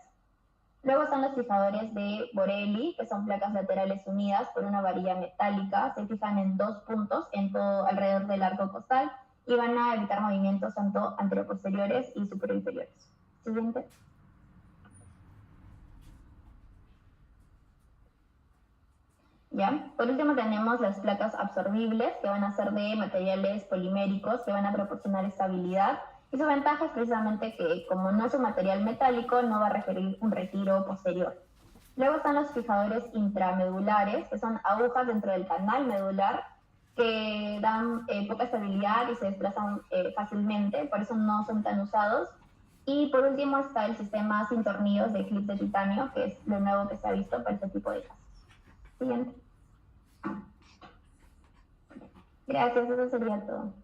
Luego están los fijadores de Borelli, que son placas laterales unidas por una varilla metálica, se fijan en 2 puntos en todo alrededor del arco costal y van a evitar movimientos tanto anteroposteriores y superinferiores. Siguiente. ¿ya? Por último tenemos las placas absorbibles, que van a ser de materiales poliméricos, que van a proporcionar estabilidad. Y su ventaja es precisamente que, como no es un material metálico, no va a requerir un retiro posterior. Luego están los fijadores intramedulares, que son agujas dentro del canal medular, que dan poca estabilidad y se desplazan fácilmente, por eso no son tan usados. Y por último está el sistema sin tornillos de clip de titanio, que es lo nuevo que se ha visto para este tipo de casos. Siguiente. Gracias, eso sería todo.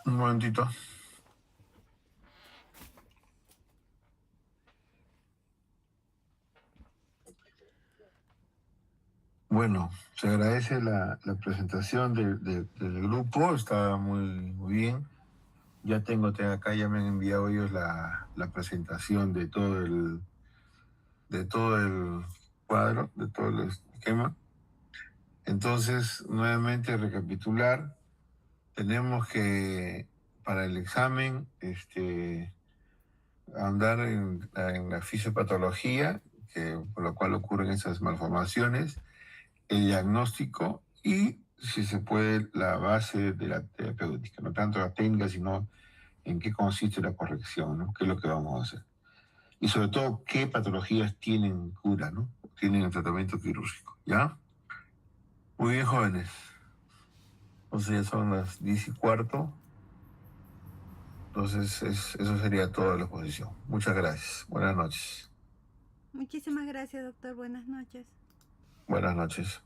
Un momentito. Bueno, se agradece la presentación del grupo, está muy bien. Ya acá, ya me han enviado ellos la presentación de todo el cuadro, de todo el esquema. Entonces, nuevamente recapitular, tenemos que para el examen andar en la fisiopatología, por lo cual ocurren esas malformaciones, el diagnóstico y, si se puede, la base de la terapéutica, no tanto la técnica, sino en qué consiste la corrección, ¿no? ¿Qué es lo que vamos a hacer? Y sobre todo, qué patologías tienen cura, ¿no? Tienen el tratamiento quirúrgico, ¿ya? Muy bien, jóvenes. Entonces ya son las 10:15. Entonces, eso sería toda la exposición. Muchas gracias. Buenas noches. Muchísimas gracias, doctor. Buenas noches. Buenas noches.